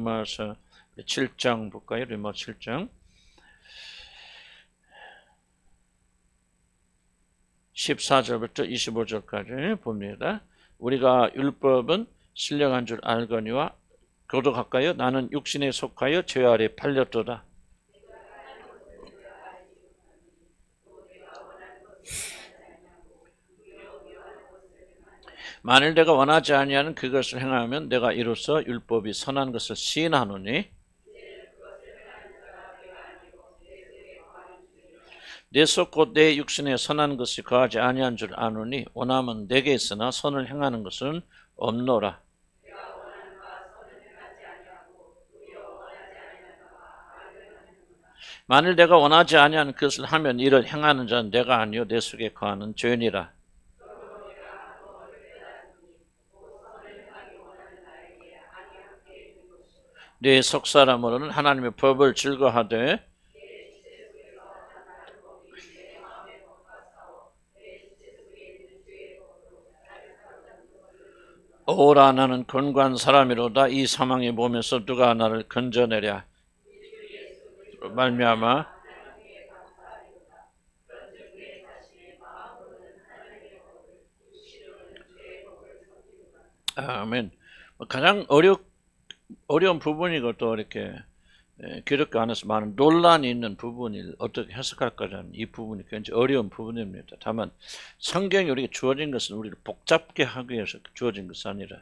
로마서 7장 볼까요? 로마 7장 14절부터 25절까지 봅니다. 우리가 율법은 신령한 줄 알거니와 교독할까요? 나는 육신에 속하여 죄 아래 팔렸도다. 만일 내가 원하지 아니하는 그것을 행하면 내가 이로써 율법이 선한 것을 시인하노니 내 속 곧 내 육신에 선한 것이 거하지 아니한 줄 아노니 원함은 내게 있으나 선을 행하는 것은 없노라. 만일 내가 원하지 아니하는 그것을 하면 이를 행하는 자는 내가 아니요 내 속에 거하는 죄니라. 내 속사람으로는 하나님의 법을 즐거하되 오라 나는 권고한 사람이로다. 이 사망의 몸에서 누가 나를 건져내랴. 말미암아 아멘. 가장 어려운 부분이고 또 이렇게 기독교 안에서 많은 논란이 있는 부분을 어떻게 해석할 거냐는 이 부분이 굉장히 어려운 부분입니다. 다만 성경이 우리에게 주어진 것은 우리를 복잡게 하기 위해서 주어진 것이 아니라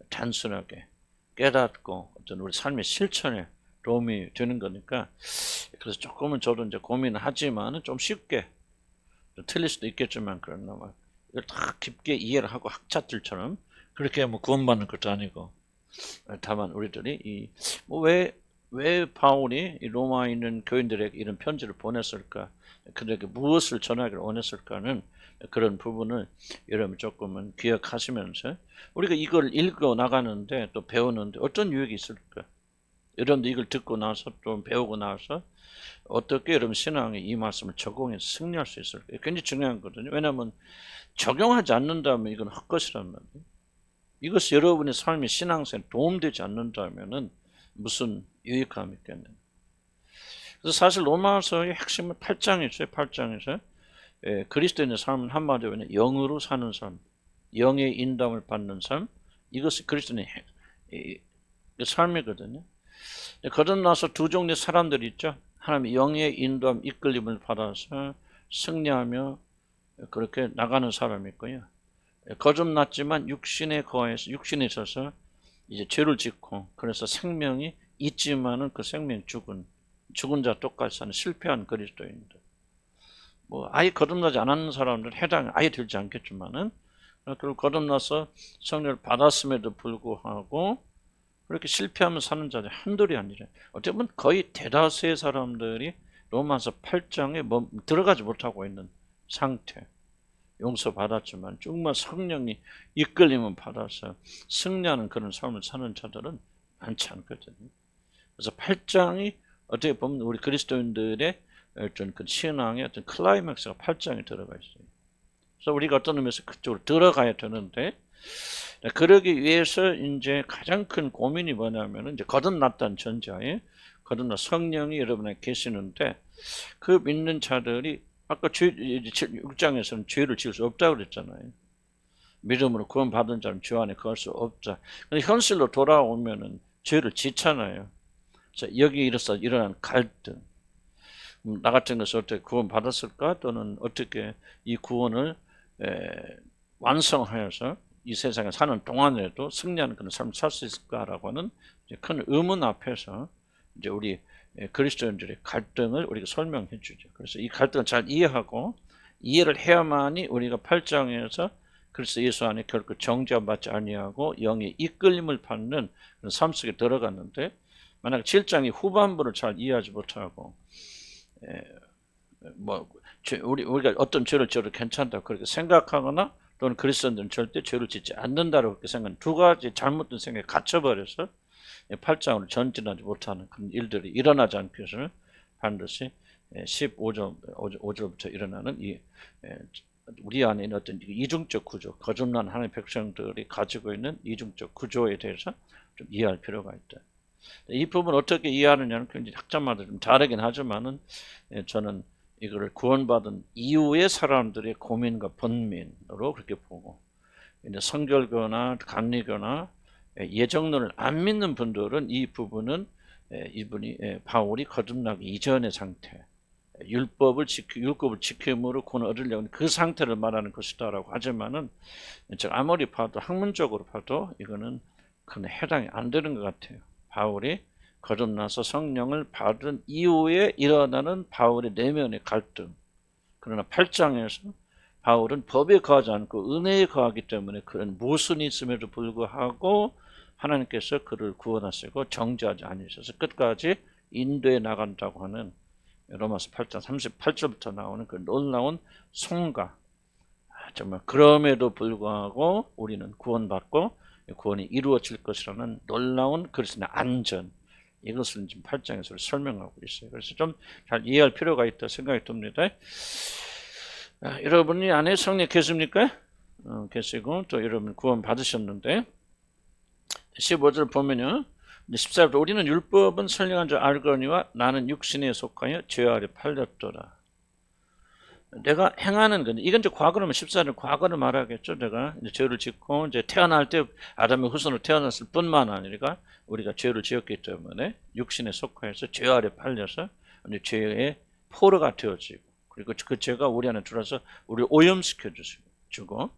단순하게 깨닫고 어떤 우리 삶의 실천에 도움이 되는 거니까 그래서 조금은 저도 이제 고민을 하지만은 좀 쉽게 틀릴 수도 있겠지만 그러나 이걸 다 깊게 이해를 하고 학자들처럼 그렇게 뭐 구원받는 것도 아니고 다만 우리들이 왜 바울이 이 로마에 있는 교인들에게 이런 편지를 보냈을까? 그들에게 무엇을 전하기를 원했을까는 그런 부분을 여러분 조금은 기억하시면서 우리가 이걸 읽어 나가는데 또 배우는데 어떤 유익이 있을까? 여러분도 이걸 듣고 나서 좀 배우고 나서 어떻게 여러분 신앙에 이 말씀을 적용해서 승리할 수 있을까? 굉장히 중요한 거거든요. 왜냐하면 적용하지 않는다면 이건 헛것이란 말이에요. 이것이 여러분의 삶의 신앙생활에 도움되지 않는다면은 무슨 유익함이 있겠느냐. 그래서 사실 로마서의 핵심은 8장이죠. 8장에서 그리스도인의 삶은 한마디로 영으로 사는 삶, 영의 인도함을 받는 삶, 이것이 그리스도인의 삶이거든요. 거듭나서 두 종류의 사람들이 있죠. 하나님의 영의 인도함, 이끌림을 받아서 승리하며 그렇게 나가는 사람이 있고요. 거듭났지만 육신에 있어서 이제 죄를 짓고 그래서 생명이 있지만은 그 생명이 죽은 자 똑같이 사는 실패한 그리스도인들. 뭐 아예 거듭나지 않았는 사람들 해당이 아예 되지 않겠지만은 그리고 거듭나서 성령을 받았음에도 불구하고 그렇게 실패하며 사는 자들이 한둘이 아니라 어떻게 보면 거의 대다수의 사람들이 로마서 8장에 들어가지 못하고 있는 상태. 용서받았지만 정말 성령이 이끌림을 받아서 승리하는 그런 삶을 사는 자들은 많지 않거든요. 그래서 8장이 어떻게 보면 우리 그리스도인들의 어떤 그 신앙의 어떤 클라이맥스가 8장에 들어가 있어요. 그래서 우리가 어떤 의미에서 그쪽으로 들어가야 되는데 그러기 위해서 이제 가장 큰 고민이 뭐냐면은 이제 거듭났다는 전제하에 거듭나 성령이 여러분에 계시는데 그 믿는 자들이 아까 6장에서는 죄를 지을 수 없다고 그랬잖아요. 믿음으로 구원받은 자는 죄 안에 거할 수 없다. 근데 현실로 돌아오면은 죄를 짓잖아요. 그래서 여기 일어난 갈등. 나 같은 것을 어떻게 구원받았을까? 또는 어떻게 이 구원을 완성하여서 이 세상에 사는 동안에도 승리하는 그런 삶을 살 수 있을까라고 하는 큰 의문 앞에서 이제 우리 그리스도인들의 갈등을 우리가 설명해 주죠. 그래서 이 갈등을 잘 이해하고 이해를 해야만이 우리가 8장에서 그리스도 예수 안에 결코 정죄받지 아니하고 영의 이끌림을 받는 그런 삶 속에 들어갔는데 만약 7장이 후반부를 잘 이해하지 못하고 우리가 어떤 죄를 지어도 괜찮다 그렇게 생각하거나 또는 그리스도인들은 절대 죄를 짓지 않는다고 그렇게 생각하는 두 가지 잘못된 생각에 갇혀버려서 8장으로 전진하지 못하는 그런 일들이 일어나지 않기 위해서 반드시 15절부터 일어나는 이 우리 안에 있는 어떤 이중적 구조, 거듭난 하나님의 백성들이 가지고 있는 이중적 구조에 대해서 좀 이해할 필요가 있다. 이 부분 어떻게 이해하느냐는 굉장히 학자마다 좀 다르긴 하지만은 저는 이거를 구원받은 이후의 사람들의 고민과 번민으로 그렇게 보고, 이제 성결교나 감리교나 예정론을 안 믿는 분들은 이 부분은 이분이 바울이 거듭나기 이전의 상태, 율법을 지킴으로 구원을 얻으려고 하는 그 상태를 말하는 것이다라고 하지만은, 아무리 봐도 학문적으로 봐도 이거는 그건 해당이 안 되는 것 같아요. 바울이 거듭나서 성령을 받은 이후에 일어나는 바울의 내면의 갈등. 그러나 8장에서 바울은 법에 거하지 않고 은혜에 거하기 때문에 그런 모순이 있음에도 불구하고 하나님께서 그를 구원하시고 정죄하지 않으셔서 끝까지 인도해 나간다고 하는 로마서 8장 38절부터 나오는 그 놀라운 송가. 정말 그럼에도 불구하고 우리는 구원받고 구원이 이루어질 것이라는 놀라운 그리스도의 안전, 이것을 지금 8장에서 설명하고 있어요. 그래서 좀 잘 이해할 필요가 있다 생각이 듭니다. 여러분이 안에 성령 계십니까? 계시고 또 여러분 구원 받으셨는데 15절 보면요, 14절 우리는 율법은 선량한 줄 알거니와 나는 육신에 속하여 죄 아래 팔렸더라. 내가 행하는 건, 이건 이제 과거라면 14절 과거를 말하겠죠. 내가 이제 죄를 짓고 이제 태어날 때 아담의 후손으로 태어났을 뿐만 아니라 우리가 죄를 지었기 때문에 육신에 속하여서 죄 아래 팔려서 죄의 포로가 되어지고, 그리고 그 죄가 우리 안에 들어서 우리를 오염시켜 주고,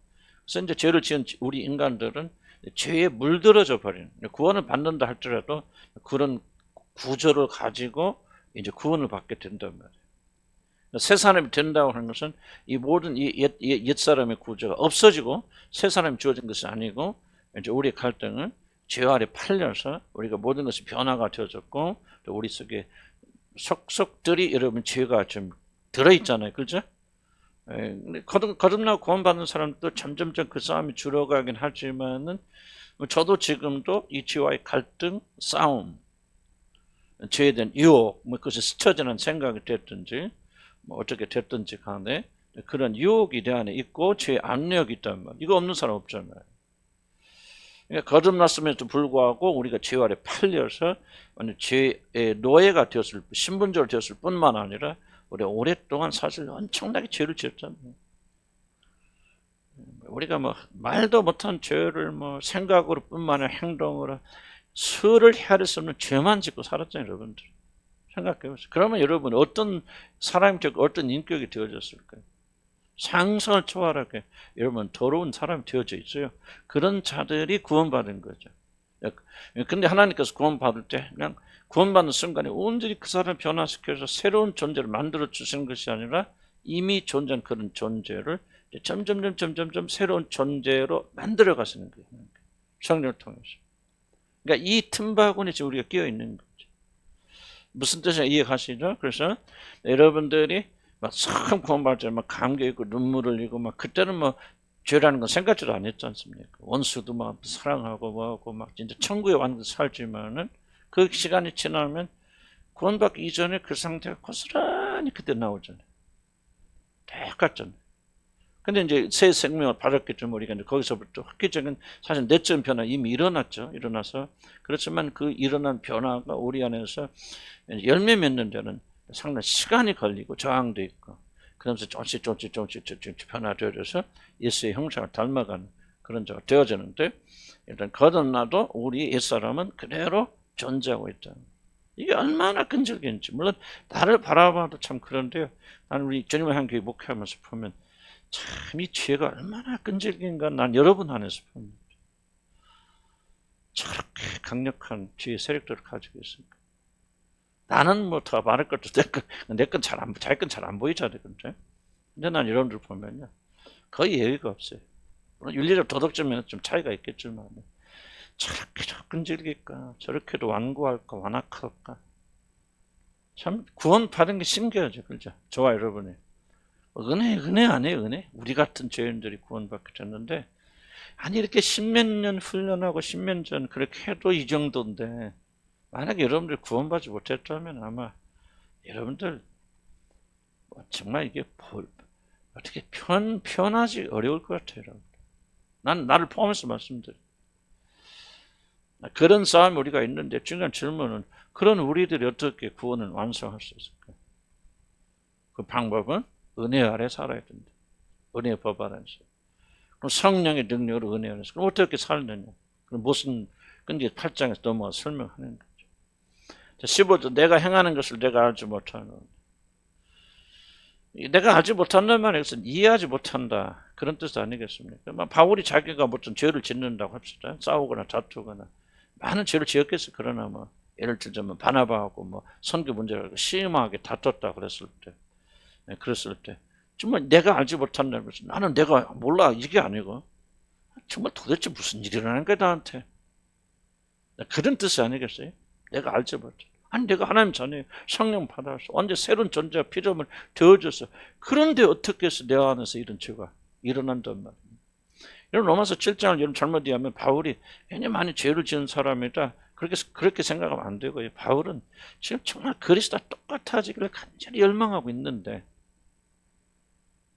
그래서 이제 죄를 지은 우리 인간들은 죄에 물들어져 버리는, 구원을 받는다 할지라도 그런 구조를 가지고 이제 구원을 받게 된단 말이에요. 새 사람이 된다고 하는 것은 이 모든 옛 사람의 구조가 없어지고 새 사람이 주어진 것이 아니고, 이제 우리의 갈등은 죄 아래 팔려서 우리가 모든 것이 변화가 되어졌고, 또 우리 속에 속속들이 여러분 죄가 좀 들어있잖아요, 그렇죠? 거듭나고 구원받는 사람도 점점점 그 싸움이 줄어가긴 하지만은, 저도 지금도 이 죄와의 갈등, 싸움, 죄에 대한 유혹, 그것이 스쳐지는 생각이 됐든지 어떻게 됐든지 간에 그런 유혹이 내 안에 있고 죄의 압력이 있단 말이에요. 이거 없는 사람 없잖아요. 그러니까 거듭났음에도 불구하고 우리가 죄 아래 팔려서 죄의 노예가 되었을, 신분적으로 되었을 뿐만 아니라 우리 오랫동안 사실 엄청나게 죄를 지었잖아요. 우리가 뭐 말도 못한 죄를 뭐 생각으로 뿐만 아니라 행동으로 수를 헤아릴 수 없는 죄만 짓고 살았잖아요, 여러분들. 생각해보세요. 그러면 여러분 어떤 사람이 되고 어떤 인격이 되어졌을까요? 상상을 초월하게 여러분 더러운 사람이 되어져 있어요. 그런 자들이 구원받은 거죠. 근데 하나님께서 구원받을 때 그냥 구원받는 순간에 온전히 그 사람을 변화시켜서 새로운 존재를 만들어 주시는 것이 아니라 이미 존재한 그런 존재를 점점 새로운 존재로 만들어 가시는 거예요. 성령을 통해서. 그러니까 이 틈바구니에 지금 우리가 끼어 있는 거죠. 무슨 뜻인지 이해가시죠? 그래서 여러분들이 막 처음 구원받을 때 막 감격 있고 눈물 흘리고 막 그때는 뭐 죄라는 건 생각지도 안 했지 않습니까? 원수도 막 사랑하고 뭐하고 막 진짜 천국에 완전 살지만은 그 시간이 지나면 구원받기 이전에 그 상태가 고스란히 그때 나오잖아요. 똑같잖아요. 근데 이제 새 생명을 받았기 때문에 우리가 이제 거기서부터 획기적인 사실 내적 변화 이미 일어났죠. 일어나서 그렇지만 그 일어난 변화가 우리 안에서 열매 맺는 데는 상당히 시간이 걸리고 저항도 있고, 그러면서 조금씩 변화되어서 예수의 형상을 닮아가는 그런 자가 되어지는데, 일단 거듭나도 우리 옛사람은 그대로 존재하고 있다. 이게 얼마나 끈질긴지. 물론 나를 바라봐도 참 그런데요. 나는 우리 주님의 한 교회 목회하면서 보면 참 이 죄가 얼마나 끈질긴가 난 여러분 안에서 봅니다. 저렇게 강력한 죄의 세력들을 가지고 있으니까. 나는 뭐 더 말할 것도 내 건 잘 안, 자기 건 잘 안 보이잖아요. 근데 난 여러분들 보면요, 거의 예의가 없어요. 물론 윤리적 도덕점에는 좀 차이가 있겠지만, 저렇게 끈질길까, 저렇게도 완고할까, 완악할까. 참 구원받은 게 신기하죠, 그죠? 저와 여러분이. 은혜 아니에요, 은혜? 우리 같은 죄인들이 구원받게 됐는데, 아니 이렇게 십몇 년 훈련하고 십몇 년 그렇게 해도 이 정도인데, 만약에 여러분들 구원받지 못했다면 아마 여러분들 정말 이게 어떻게 표현하지 어려울 것 같아요. 여러분. 난 나를 포함해서 말씀드려요. 그런 싸움이 우리가 있는데 중요한 질문은 그런 우리들이 어떻게 구원을 완성할 수 있을까? 그 방법은 은혜 아래 살아야 된다. 은혜의 법 아래서. 그럼 성령의 능력으로 은혜 아래서. 그럼 어떻게 살느냐? 그럼 무슨, 근데 8장에서 넘어가 설명하는 거죠. 15절, 내가 행하는 것을 내가 알지 못하는. 내가 알지 못한다는 말은 이해하지 못한다. 그런 뜻 아니겠습니까? 바울이 자기가 무슨 죄를 짓는다고 합시다. 싸우거나 다투거나. 많은 죄를 지었겠어. 그러나 뭐, 예를 들자면 바나바하고 뭐, 선교 문제를 심하게 다퉜다 그랬을 때. 그랬을 때. 정말 내가 알지 못한다는 것은 나는 내가 몰라. 이게 아니고. 정말 도대체 무슨 일이 일어나는 거야, 나한테. 그런 뜻이 아니겠어요? 내가 알지 못해. 아니, 내가 하나님 자녀 성령 받아서 언제 새로운 존재와 피조물 되어져서 그런데 어떻게 해서 내 안에서 이런 죄가 일어난단 말이에요. 여러분 로마서 7장을 여러분 잘못 이해하면 바울이 굉장히 많이 죄를 지은 사람이다. 그렇게 생각하면 안 되고요. 바울은 지금 정말 그리스도와 똑같아지기를 간절히 열망하고 있는데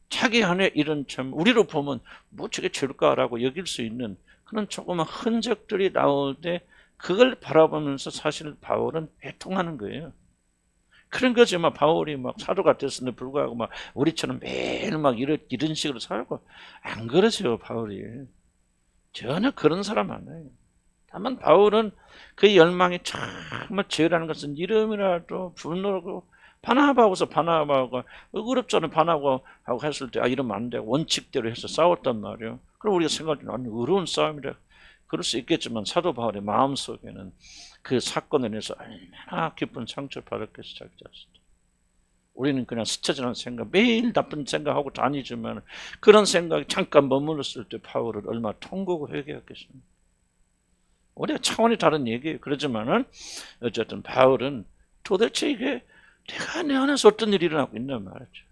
자기 안에 이런 참 우리로 보면 뭐 저게 죄일까라고 여길 수 있는 그런 조그만 흔적들이 나올 때 그걸 바라보면서 사실 바울은 애통하는 거예요. 그런 거지, 막 바울이 막 사도가 됐음에도 불구하고 막 우리처럼 매일 막 이런 식으로 살고 안 그러세요, 바울이. 전혀 그런 사람 아니에요. 다만 바울은 그 열망이 정말 죄라는 것은 이름이라도 분노하고 바나바하고서 바나바하고 의롭잖아요. 바나바하고 했을 때 이러면 안 되고 원칙대로 해서 싸웠단 말이에요. 그럼 우리가 생각하면 아니 어려운 싸움이라 그럴 수 있겠지만 사도 바울의 마음속에는 그 사건에 대해서 얼마나 깊은 상처를 받았겠어 자기 자신. 우리는 그냥 스쳐 지나는 생각, 매일 나쁜 생각하고 다니지만 그런 생각이 잠깐 머물렀을 때 바울은 얼마나 통곡을 회개했겠습니까? 우리가 차원이 다른 얘기예요. 그러지만은 어쨌든 바울은 도대체 이게 내가 내 안에서 어떤 일이 일어나고 있나 말이죠.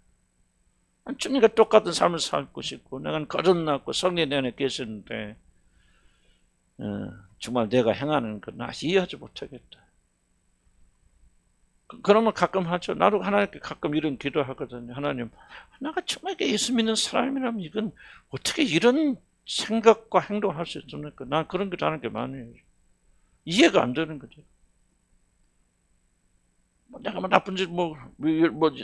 주님과 똑같은 삶을 살고 싶고 내가 거듭났고 성령 내 안에 계시는데 정말 내가 행하는 건 나 이해하지 못하겠다. 그러면 가끔 하죠. 나도 하나님께 가끔 이런 기도하거든요. 하나님, 내가 정말 예수 믿는 사람이라면 이건 어떻게 이런 생각과 행동을 할 수 있습니까? 난 그런 거 하는 게 많아요. 이해가 안 되는 거죠. 내가 뭐 나쁜 짓,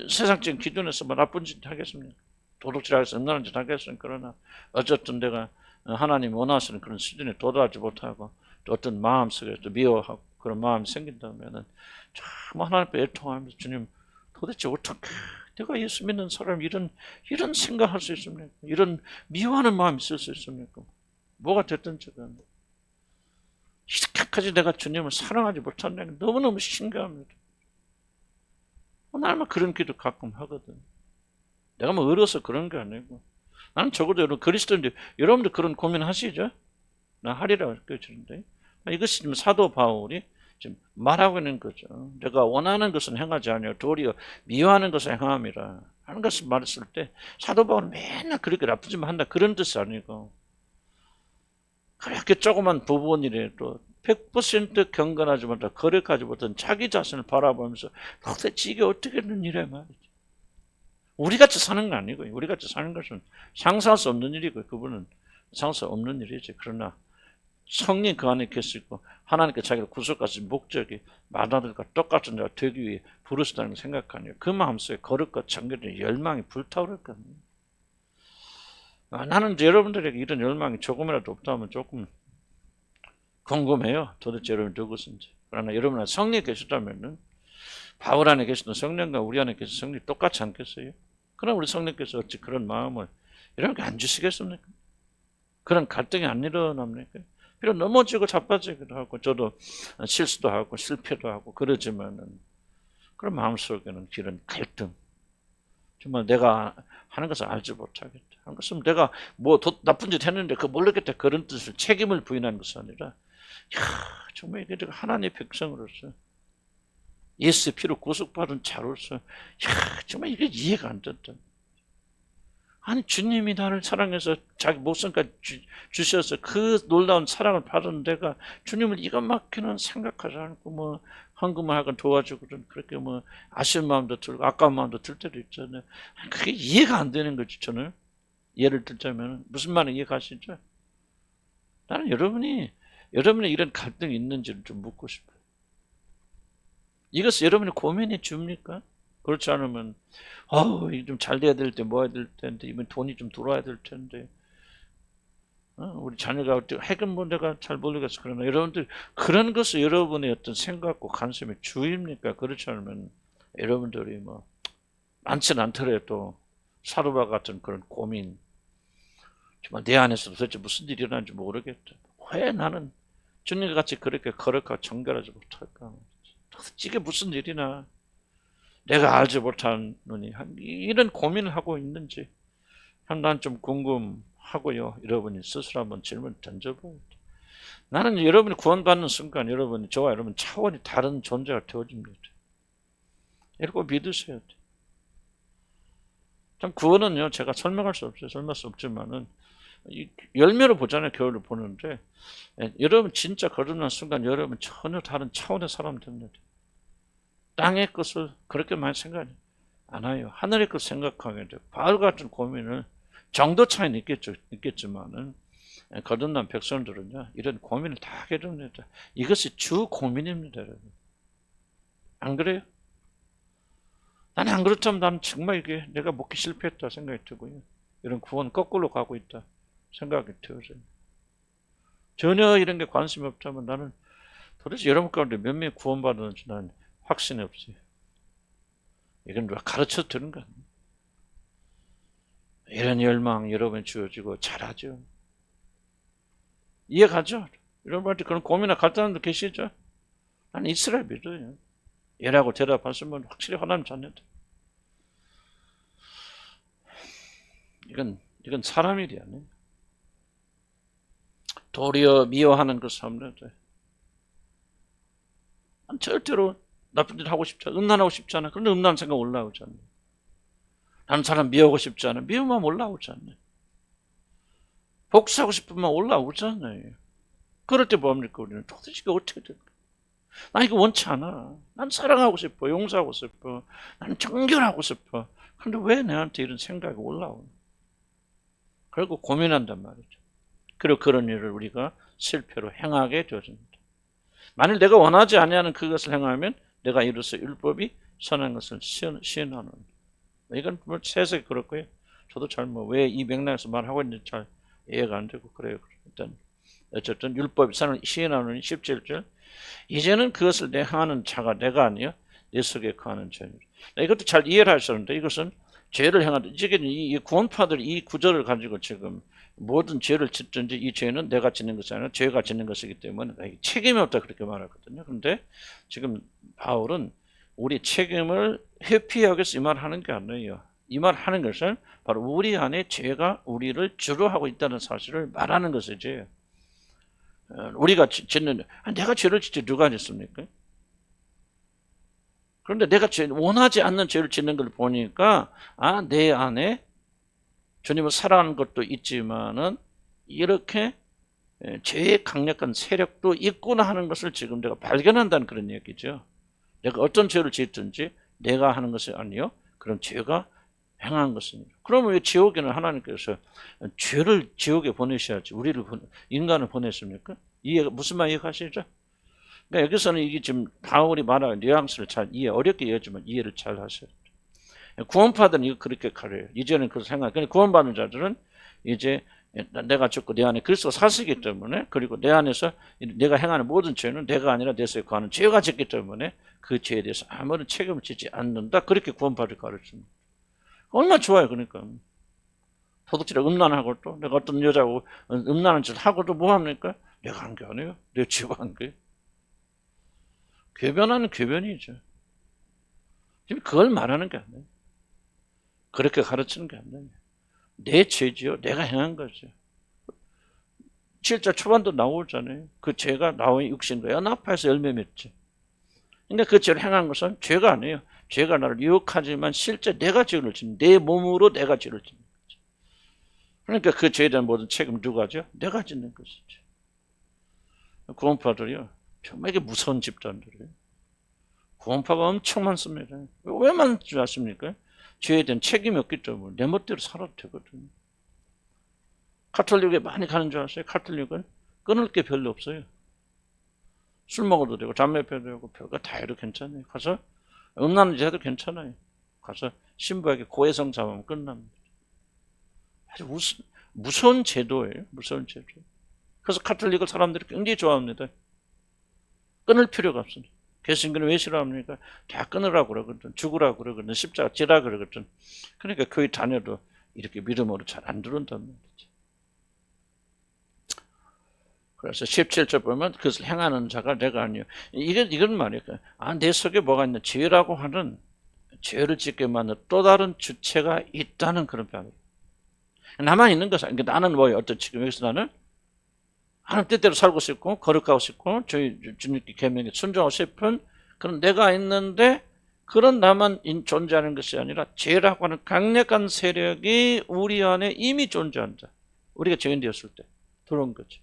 세상적인 기준에서 뭐 나쁜 짓 하겠습니까? 도둑질하겠습니까? 음란한 짓 하겠습니까? 그러나 어쨌든 내가 하나님 원하시는 그런 수준에 도달하지 못하고 또 어떤 마음속에 또 미워하고 그런 마음이 생긴다면은 참 하나님께 애통하면서 주님 도대체 어떻게 내가 예수 믿는 사람 이런 생각할 수 있습니까? 이런 미워하는 마음이 있을 수 있습니까? 뭐가 됐든지 간에 이렇게까지 내가 주님을 사랑하지 못한다는 게 너무너무 신기합니다. 나는 그런 기도 가끔 하거든. 내가 뭐 어려서 그런 게 아니고 나는 적어도 여러분 그리스도인데 여러분들 그런 고민하시죠? 나 하리라고 그러는데 이것이 지금 사도 바울이 지금 말하고 있는 거죠. 내가 원하는 것은 행하지 아니하여 도리어 미워하는 것을 행함이라 하는 것을 말했을 때 사도 바울은 맨날 그렇게 나쁜 짓만 한다 그런 뜻이 아니고 그렇게 조그만 부분이라도 100% 경건하지 못한 거룩하지 못한 자기 자신을 바라보면서 도대체 이게 어떻게 된 일이야 말이죠. 우리같이 사는 거 아니고요. 우리같이 사는 것은 상상할 수 없는 일이고 그분은 상상할 수 없는 일이지. 그러나 성령 그 안에 계시고 하나님께 자기를 구속하신 목적이 마다들과 똑같은 자가 되기 위해 부르시다는 생각하니 그 마음속에 거룩과 정결의 열망이 불타오를 겁니다. 나는 여러분들에게 이런 열망이 조금이라도 없다면 조금 궁금해요. 도대체 여러분 누구신지. 그러나 여러분 안에 성령이 계시다면은 바울 안에 계시던 성령과 우리 안에 계신 성령이 똑같지 않겠어요? 그럼 우리 성령께서 어찌 그런 마음을 이렇게 안 주시겠습니까? 그런 갈등이 안 일어납니까? 비록 넘어지고 자빠지기도 하고 저도 실수도 하고 실패도 하고 그러지만은 그런 마음속에는 이런 갈등 정말 내가 하는 것을 알지 못하겠다 하는 것은 내가 뭐 나쁜 짓 했는데 그거 모르겠다 그런 뜻을 책임을 부인하는 것이 아니라 정말 이게 하나님의 백성으로서 예수의 피로 구속받은 자로서 정말 이게 이해가 안 된다. 아니 주님이 나를 사랑해서 자기 목숨까지 주셔서 그 놀라운 사랑을 받은 내가 주님을 이것만큼은 생각하지 않고 뭐 헌금을 하건 도와주고 그렇게 뭐 아쉬운 마음도 들고 아까운 마음도 들 때도 있잖아요. 그게 이해가 안 되는 거지 저는. 예를 들자면 무슨 말인지 이해가시죠? 나는 여러분이 여러분의 이런 갈등이 있는지를 좀 묻고 싶어요. 이것을 여러분이 고민해 줍니까? 그렇지 않으면 이게 좀 잘 돼야 될 때 뭐 해야 될 텐데 이번 돈이 좀 들어와야 될 텐데 우리 자녀가 해금 문제가 잘 모르겠어. 그러나 여러분들 그런 것을 여러분의 어떤 생각과 관심의 주입니까? 그렇지 않으면 여러분들이 뭐 많지는 않더라도 사르바 같은 그런 고민 정말 내 안에서 도대체 무슨 일이 일어나는지 모르겠다. 왜 나는 주님과 같이 그렇게 거룩하고 정결하지 못할까? 도대체 이게 무슨 일이나 내가 알지 못하느니 이런 고민을 하고 있는지 난 좀 궁금하고요. 여러분이 스스로 한번 질문 던져보고 나는 여러분이 구원받는 순간 여러분이 저와 여러분 차원이 다른 존재가 되어집니다. 이렇게 믿으셔야 돼요. 참 구원은요 제가 설명할 수 없어요. 설명할 수 없지만은 열매로 보잖아요. 겨울을 보는데 여러분 진짜 거듭난 순간 여러분 전혀 다른 차원의 사람 됩니다. 땅의 것을 그렇게 많이 생각하지 않아요. 하늘의 것 생각하게 돼요. 바울 같은 고민을 정도 차이는 있겠지만은 거듭난 백성들은요 이런 고민을 다 하게 됩니다. 이것이 주 고민입니다. 여러분. 안 그래요? 나는 안 그렇다면 나는 정말 이게 내가 먹기 실패했다 생각이 들고요. 이런 구원 거꾸로 가고 있다 생각이 들어요. 전혀 이런 게 관심이 없다면 나는 도대체 여러분 가운데 몇 명이 구원받았는지 나는 확신이 없어요. 이건 누가 가르쳐 드는 거 아니에요. 이런 열망 여러분이 주어지고 잘하죠. 이해가죠? 여러분한테 그런 고민이나 갈등도 계시죠? 나는 이스라엘 믿어요. 얘라고 대답하시면 확실히 하나님 자녀다. 이건 사람 일이 아니에요. 도리어 미워하는 그 사람들. 난 절대로 나쁜 일 하고 싶지 않아. 음란하고 싶지 않아. 그런데 음란한 생각 올라오지 않아요. 나는 사람 미워하고 싶지 않아. 미움만 올라오지 않아요. 복수하고 싶으면 올라오잖아요. 그럴 때 뭡니까 우리는? 도대체 이게 어떻게 될까? 나 이거 원치 않아. 난 사랑하고 싶어. 용서하고 싶어. 난 정결하고 싶어. 그런데 왜 내한테 이런 생각이 올라오나? 그리고 고민한단 말이죠. 그리고 그런 일을 우리가 실패로 행하게 되어집니다. 만일 내가 원하지 아니하는 그것을 행하면 내가 이로써 율법이 선한 것을 시인하는. 이건 뭐 세상에 그렇고요. 저도 잘 왜 이 맥락에서 말하고 있는지 잘 이해가 안 되고 그래요. 일단 어쨌든 율법이 선한 시인하는 17절. 이제는 그것을 행하는 자가 내가 아니요 내 속에 거하는 죄입니다. 이것도 잘 이해를 하셨는데 이것은 죄를 행하는 이 구원파들이 이 구절을 가지고 지금 모든 죄를 짓든지 이 죄는 내가 짓는 것이 아니라 죄가 짓는 것이기 때문에 책임이 없다 그렇게 말하거든요. 그런데 지금 바울은 우리 책임을 회피하기 위해서 이 말을 하는 게 아니에요. 이 말을 하는 것은 바로 우리 안에 죄가 우리를 주로 하고 있다는 사실을 말하는 것이지. 우리가 짓는 내가 죄를 짓지 누가 짓습니까? 그런데 내가 원하지 않는 죄를 짓는 걸 보니까 내 안에 주님을 사랑하는 것도 있지만은 이렇게 죄의 강력한 세력도 있구나 하는 것을 지금 내가 발견한다는 그런 얘기죠. 내가 어떤 죄를 짓든지 내가 하는 것이 아니요 그런 죄가 행한 것입니다. 그러면 왜 지옥에는 하나님께서 죄를 지옥에 보내셔야지 인간을 보냈습니까? 무슨 말 이해하시죠? 그러니까 여기서는 이게 지금 바울이 말하는 뉘앙스를 어렵게 이해하지만 이해를 잘 하셔야 돼요. 구원받은 이거 그렇게 가려요. 이제는 그렇게 생각. 근데 구원받은 자들은 이제 내가 죽고 내 안에 그리스도가 사시기 때문에 그리고 내 안에서 내가 행하는 모든 죄는 내가 아니라 내 속에 거하는 죄가 짓기 때문에 그 죄에 대해서 아무런 책임을 지지 않는다. 그렇게 구원받을 가르칩니다. 얼마나 좋아요. 그러니까 도둑질에 음란하고 또 내가 어떤 여자하고 음란한 짓을 하고도 뭐합니까? 내가 한 게 아니에요. 내 죄가 한 거예요. 궤변하는 궤변이죠. 지금 그걸 말하는 게 아니에요. 그렇게 가르치는 게 아니에요. 내 죄지요. 내가 행한 거죠. 7절 초반도 나오잖아요. 그 죄가 나의 육신과 연합해서 열매 맺지. 그러니까 그 죄를 행한 것은 죄가 아니에요. 죄가 나를 유혹하지만 실제 내가 죄를 짓는 내 몸으로 내가 죄를 짓는 거죠. 그러니까 그 죄에 대한 모든 책임을 누가 져? 내가 짓는 것이죠. 구원파들이요. 정말 이게 무서운 집단들이에요. 구원파가 엄청 많습니다. 왜 많은 줄 아십니까? 죄에 대한 책임이 없기 때문에 내 멋대로 살아도 되거든요. 카톨릭에 많이 가는 줄 아세요? 카톨릭은 끊을 게 별로 없어요. 술 먹어도 되고 담배 피워도 되고 별거 다 해도 괜찮아요. 가서 음란한 짓 해도 괜찮아요. 가서 신부에게 고해성 잡으면 끝납니다. 아주 무서운 제도예요. 무서운 제도. 그래서 카톨릭을 사람들이 굉장히 좋아합니다. 끊을 필요가 없습니다. 개신교는 왜 싫어합니까? 다 끊으라고 그러거든. 죽으라고 그러거든. 십자가 지라 그러거든. 그러니까 교회 다녀도 이렇게 믿음으로 잘 안 들어온단 말이죠. 그래서 17절 보면 그것을 행하는 자가 내가 아니요. 이건 말이에요. 내 속에 뭐가 있냐. 죄라고 하는 죄를 짓게 만든 또 다른 주체가 있다는 그런 표현이에요. 나만 있는 것은 그러니까 나는 뭐예요? 어떤 지금 여기서 나는 하나님 뜻대로 살고 싶고 거룩하고 싶고 저희 주님께 계명에 순종하고 싶은 그런 내가 있는데 그런 나만 존재하는 것이 아니라 죄라고 하는 강력한 세력이 우리 안에 이미 존재한다. 우리가 죄인 되었을 때 들어온 거죠.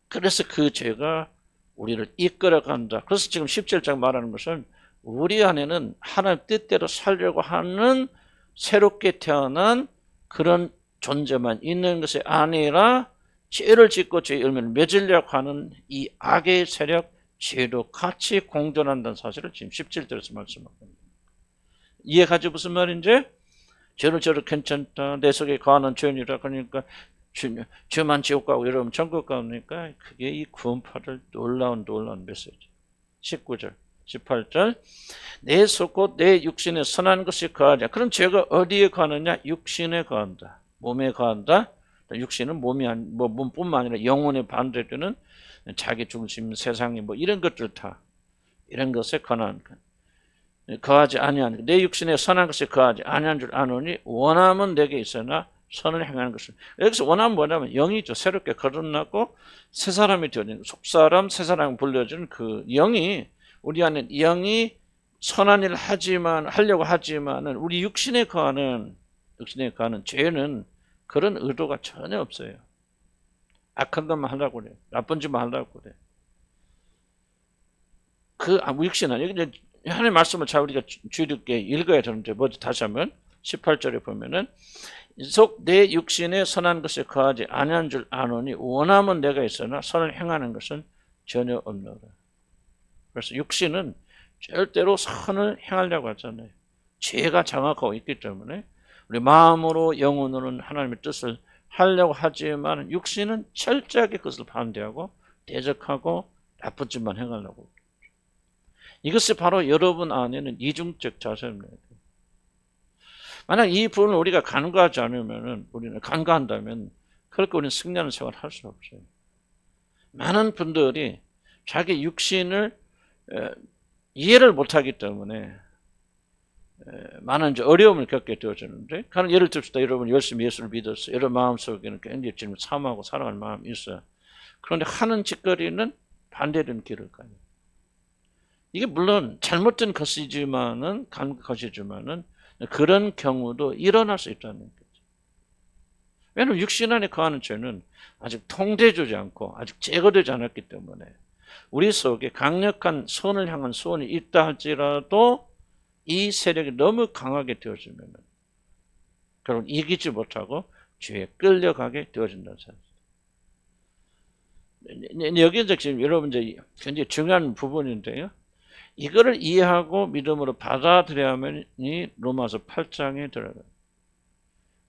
그래서 그 죄가 우리를 이끌어간다. 그래서 지금 17장 말하는 것은 우리 안에는 하나님 뜻대로 살려고 하는 새롭게 태어난 그런 존재만 있는 것이 아니라 죄를 짓고 죄의 열매를 맺으려고 하는 이 악의 세력, 죄도 같이 공존한다는 사실을 지금 17절에서 말씀하고 있습니다. 이해가지 무슨 말인지? 죄를 저를 괜찮다. 내 속에 거하는 죄인이라 그러니까 죄만 지옥 가고 이러면 천국 가니까 그게 이 구원파를 놀라운 메시지. 19절, 18절 내 속 곧 내 육신에 선한 것이 거하냐. 그럼 죄가 어디에 거하느냐? 육신에 거한다. 몸에 거한다. 육신은 몸뿐만 아니라 영혼의 반대되는 자기 중심, 세상이 이런 것들 다 이런 것에 거하지 아니하는 내 육신에 선한 것이 거하지 아니한 줄 아노니 원함은 내게 있으나 선을 행하는 것은 여기서 원함은 뭐냐면 영이죠. 새롭게 거듭나고 새 사람이 되어지는 속사람, 새 사람 불려주는 그 영이 우리 안에 영이 선한 일을 하려고 하지만은 우리 육신에 거하는 죄는 그런 의도가 전혀 없어요. 악한 것만 하려고 그래요. 나쁜 짓만 하려고 그래요. 그 육신은 여기 하나님의 말씀을 잘 우리가 주의 깊게 읽어야 되는데 먼저 다시 한번 18절에 보면은 속 내 육신에 선한 것에 거하지 아니한 줄 아노니 원함은 내가 있으나 선을 행하는 것은 전혀 없노라. 그래서 육신은 절대로 선을 행하려고 하잖아요. 죄가 장악하고 있기 때문에 우리 마음으로 영혼으로는 하나님의 뜻을 하려고 하지만 육신은 철저하게 그것을 반대하고 대적하고 나쁜 짓만 행하려고. 이것이 바로 여러분 안에는 이중적 자세입니다. 만약 이 부분을 우리가 간과하지 않으면 우리는 간과한다면 그렇게 우리는 승리하는 생활을 할 수 없어요. 많은 분들이 자기 육신을 이해를 못하기 때문에 많은 어려움을 겪게 되어지는데, 예를 듭시다. 여러분 열심히 예수를 믿었어요. 여러분 마음속에는 굉장히 지금 사모하고 사랑하는 마음이 있어요. 그런데 하는 짓거리는 반대되는 길을 가요. 이게 물론 잘못된 것이지만은 그런 경우도 일어날 수 있다는 거죠. 왜냐하면 육신 안에 거하는 죄는 아직 통제되지 않고 아직 제거되지 않았기 때문에 우리 속에 강력한 선을 향한 소원이 있다 할지라도 이 세력이 너무 강하게 되어지면 결국 이기지 못하고 죄에 끌려가게 되어진다는 사실. 여기 지금 여러분 굉장히 중요한 부분인데요. 이거를 이해하고 믿음으로 받아들여야만이 로마서 8장에 들어가요.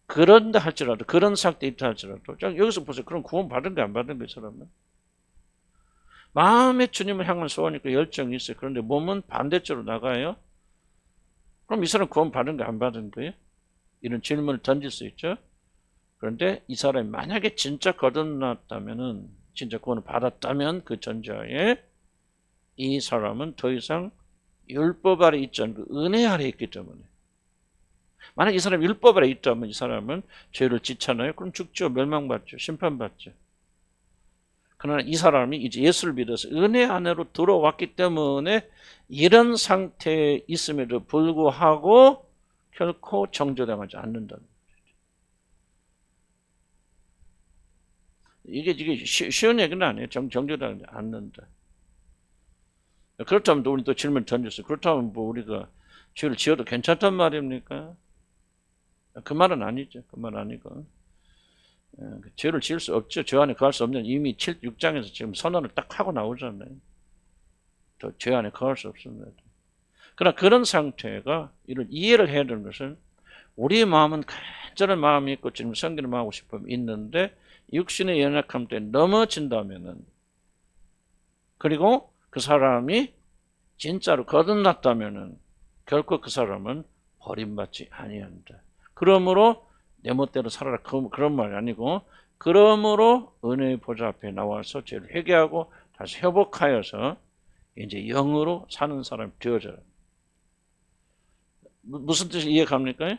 그런다 할지라도 그런 상태에 있다 할지라도 여기서 보세요. 그럼 구원 받은 거 안 받은 거 이 사람은? 마음에 주님을 향한 소원이 있고 열정이 있어요. 그런데 몸은 반대쪽으로 나가요. 그럼 이 사람 구원 받은 거 안 받은 거예요? 이런 질문을 던질 수 있죠. 그런데 이 사람이 만약에 진짜 거듭났다면은 진짜 구원을 받았다면 그 전자에 이 사람은 더 이상 율법 아래 있지 않고 은혜 아래 있기 때문에 만약 이 사람이 율법 아래 있다면 이 사람은 죄를 짓잖아요. 그럼 죽죠. 멸망받죠. 심판받죠. 그러나 이 사람이 이제 예수를 믿어서 은혜 안으로 들어왔기 때문에 이런 상태에 있음에도 불구하고 결코 정죄당하지 않는다는 거죠. 이게 쉬운 얘기는 아니에요. 정죄당하지 않는다. 그렇다면 우리 또 질문 던졌어요. 그렇다면 우리가 죄를 지어도 괜찮단 말입니까? 그 말은 아니죠. 그 말 아니고. 죄를 지을 수 없죠. 죄 안에 거할 수 없는 이미 6장에서 지금 선언을 딱 하고 나오잖아요. 더 죄 안에 거할 수 없습니다. 그러나 그런 상태가 이를 이해를 해야 되는 것은 우리의 마음은 간절한 마음이 있고 지금 성경을 하고 싶으면 있는데 육신의 연약함 때문에 넘어진다면은 그리고 그 사람이 진짜로 거듭났다면은 결코 그 사람은 버림받지 아니한다. 그러므로 내 멋대로 살아라 그런 말이 아니고 그러므로 은혜의 보좌 앞에 나와서 죄를 회개하고 다시 회복하여서 이제 영으로 사는 사람이 되어져요. 무슨 뜻이 이해갑니까?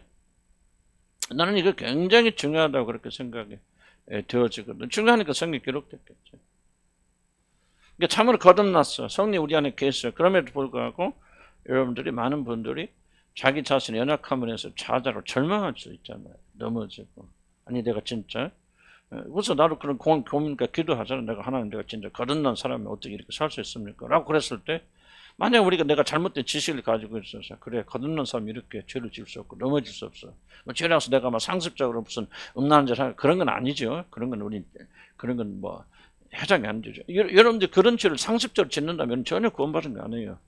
나는 이거 굉장히 중요하다고 그렇게 생각이 되어지거든. 중요하니까 성경에 기록됐겠죠. 그러니까 참으로 거듭났어. 성령 우리 안에 계셔요. 그럼에도 불구하고 여러분들이 많은 분들이 자기 자신의 연약함을 해서 좌절하고 절망할 수 있잖아요. 넘어지고. 아니 내가 진짜 그래서 나도 그런 고민과 기도하잖아. 내가 진짜 거듭난 사람이 어떻게 이렇게 살 수 있습니까? 라고 그랬을 때 만약 내가 잘못된 지식을 가지고 있어서 그래 거듭난 사람이 이렇게 죄를 지을 수 없고 넘어질 수 없어. 뭐 죄라서 내가 막 상습적으로 무슨 음란한 짓을 그런 건 아니죠. 그런 건 뭐 해당이 안 되죠. 여러분들 그런 죄를 상습적으로 짓는다면 전혀 구원받은 거 아니에요.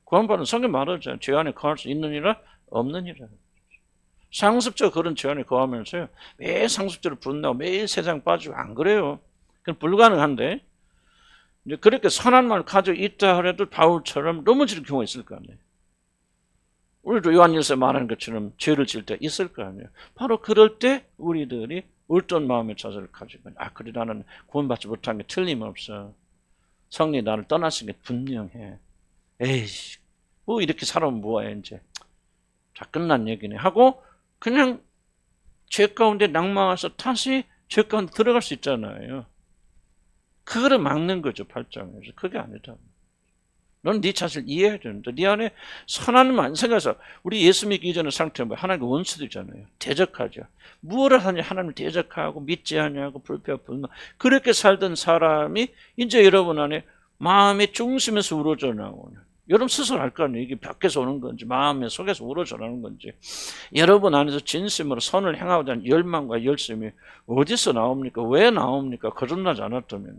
구원받은 성경 말하죠. 죄 안에 거할 수 있느니라 없느니라. 상습적으로 그런 죄 안에 거하면서요. 매일 상습적으로 분나고 매일 세상 빠지고 안 그래요. 그건 불가능한데 이제 그렇게 선한 말을 가지고 있다 하더라도 바울처럼 넘어질 경우가 있을 거 아니에요. 우리도 요한일서 말하는 것처럼 죄를 지을 때 있을 거 아니에요. 바로 그럴 때 우리들이 울던 마음의 자세를 가지고 그래 나는 구원받지 못한 게 틀림없어. 성령이 나를 떠났은 게 분명해. 에이씨 뭐 이렇게 살아면 뭐해 이제. 다 끝난 얘기네 하고 그냥 죄 가운데 낭망해서 다시 죄 가운데 들어갈 수 있잖아요. 그거를 막는 거죠. 8장에서. 그게 아니다. 넌 네 자신을 이해해야 되는데 네 안에 선한 마음 생각해서 우리 예수 믿기 이전의 상태는 하나님과 원수들이잖아요. 대적하죠. 무엇을 하냐 하나님을 대적하고 믿지 않냐고 불평 불만 그렇게 살던 사람이 이제 여러분 안에 마음의 중심에서 우러져 나오는 여러분 스스로 알 거 아니에요. 이게 밖에서 오는 건지 마음의 속에서 우러져 나오는 건지 여러분 안에서 진심으로 선을 행하고자 하는 열망과 열심이 어디서 나옵니까? 왜 나옵니까? 거듭나지 않았다면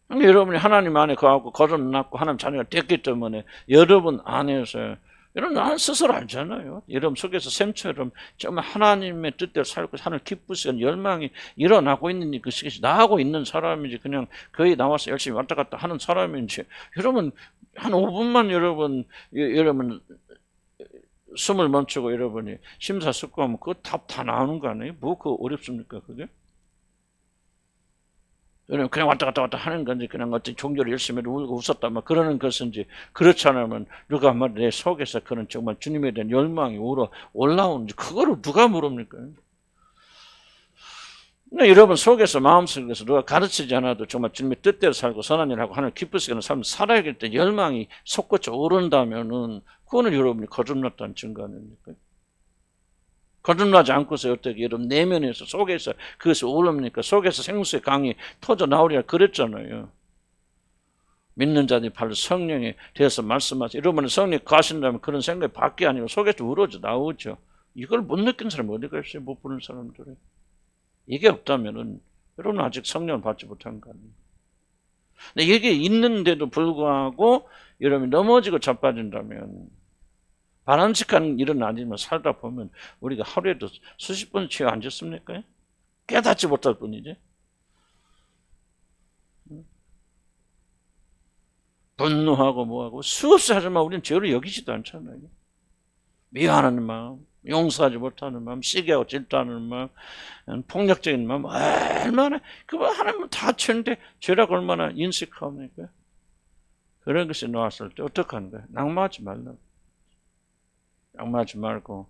여러분이 하나님 안에 거하고 거듭났고 하나님 자녀가 됐기 때문에 여러분 안에서 여러분 스스로 알잖아요. 여러분 속에서 샘처럼 정말 하나님의 뜻대로 살고 하늘 기쁘시는 열망이 일어나고 있는 것이 나하고 있는 사람인지 그냥 거의 나와서 열심히 왔다 갔다 하는 사람인지 여러분 한 5분만 여러분 숨을 멈추고 여러분이 심사숙고하면 그 답 다 나오는 거 아니에요? 뭐 그 어렵습니까 그게? 그냥 왔다 갔다 하는 건지 그냥 어떤 종교를 열심히 울고 웃었다 막 그러는 것인지 그렇지 않으면 누가 말 내 속에서 그런 정말 주님에 대한 열망이 올라오는지 그거를 누가 모릅니까? 여러분 속에서 마음속에서 누가 가르치지 않아도 정말 주님의 뜻대로 살고 선한 일하고 하나님 기쁘시는 삶을 살아야 될 때 열망이 솟구쳐 오른다면은 그거는 여러분이 거듭났다는 증거 아닙니까? 거듭나지 않고서 어떻게 여러분 내면에서 속에서 그것이 오릅니까? 속에서 생수의 강이 터져 나오리라 그랬잖아요. 믿는 자들이 바로 성령에 대해서 말씀하세요. 여러분은 성령이 가신다면 그런 생각이 밖에 아니고 속에서 우러져 나오죠. 이걸 못 느낀 사람이 어디가 있어요? 못 보는 사람들이. 이게 없다면은 여러분은 아직 성령을 받지 못한 거 아니에요. 근데 이게 있는데도 불구하고 여러분이 넘어지고 자빠진다면 바람직한 일은 아니지만 살다 보면 우리가 하루에도 수십 번 죄 안 짓습니까? 깨닫지 못할 뿐이지. 분노하고 뭐하고 수없이 하지만 우리는 죄를 여기지도 않잖아요. 미워하는 마음, 용서하지 못하는 마음, 시기하고 질투하는 마음, 폭력적인 마음 얼마나 그거 하나님은 다 죄인데 죄라고 얼마나 인식합니까? 그런 것이 나왔을 때 어떡하는 거야? 낙마하지 말라고. 낙마하지 말고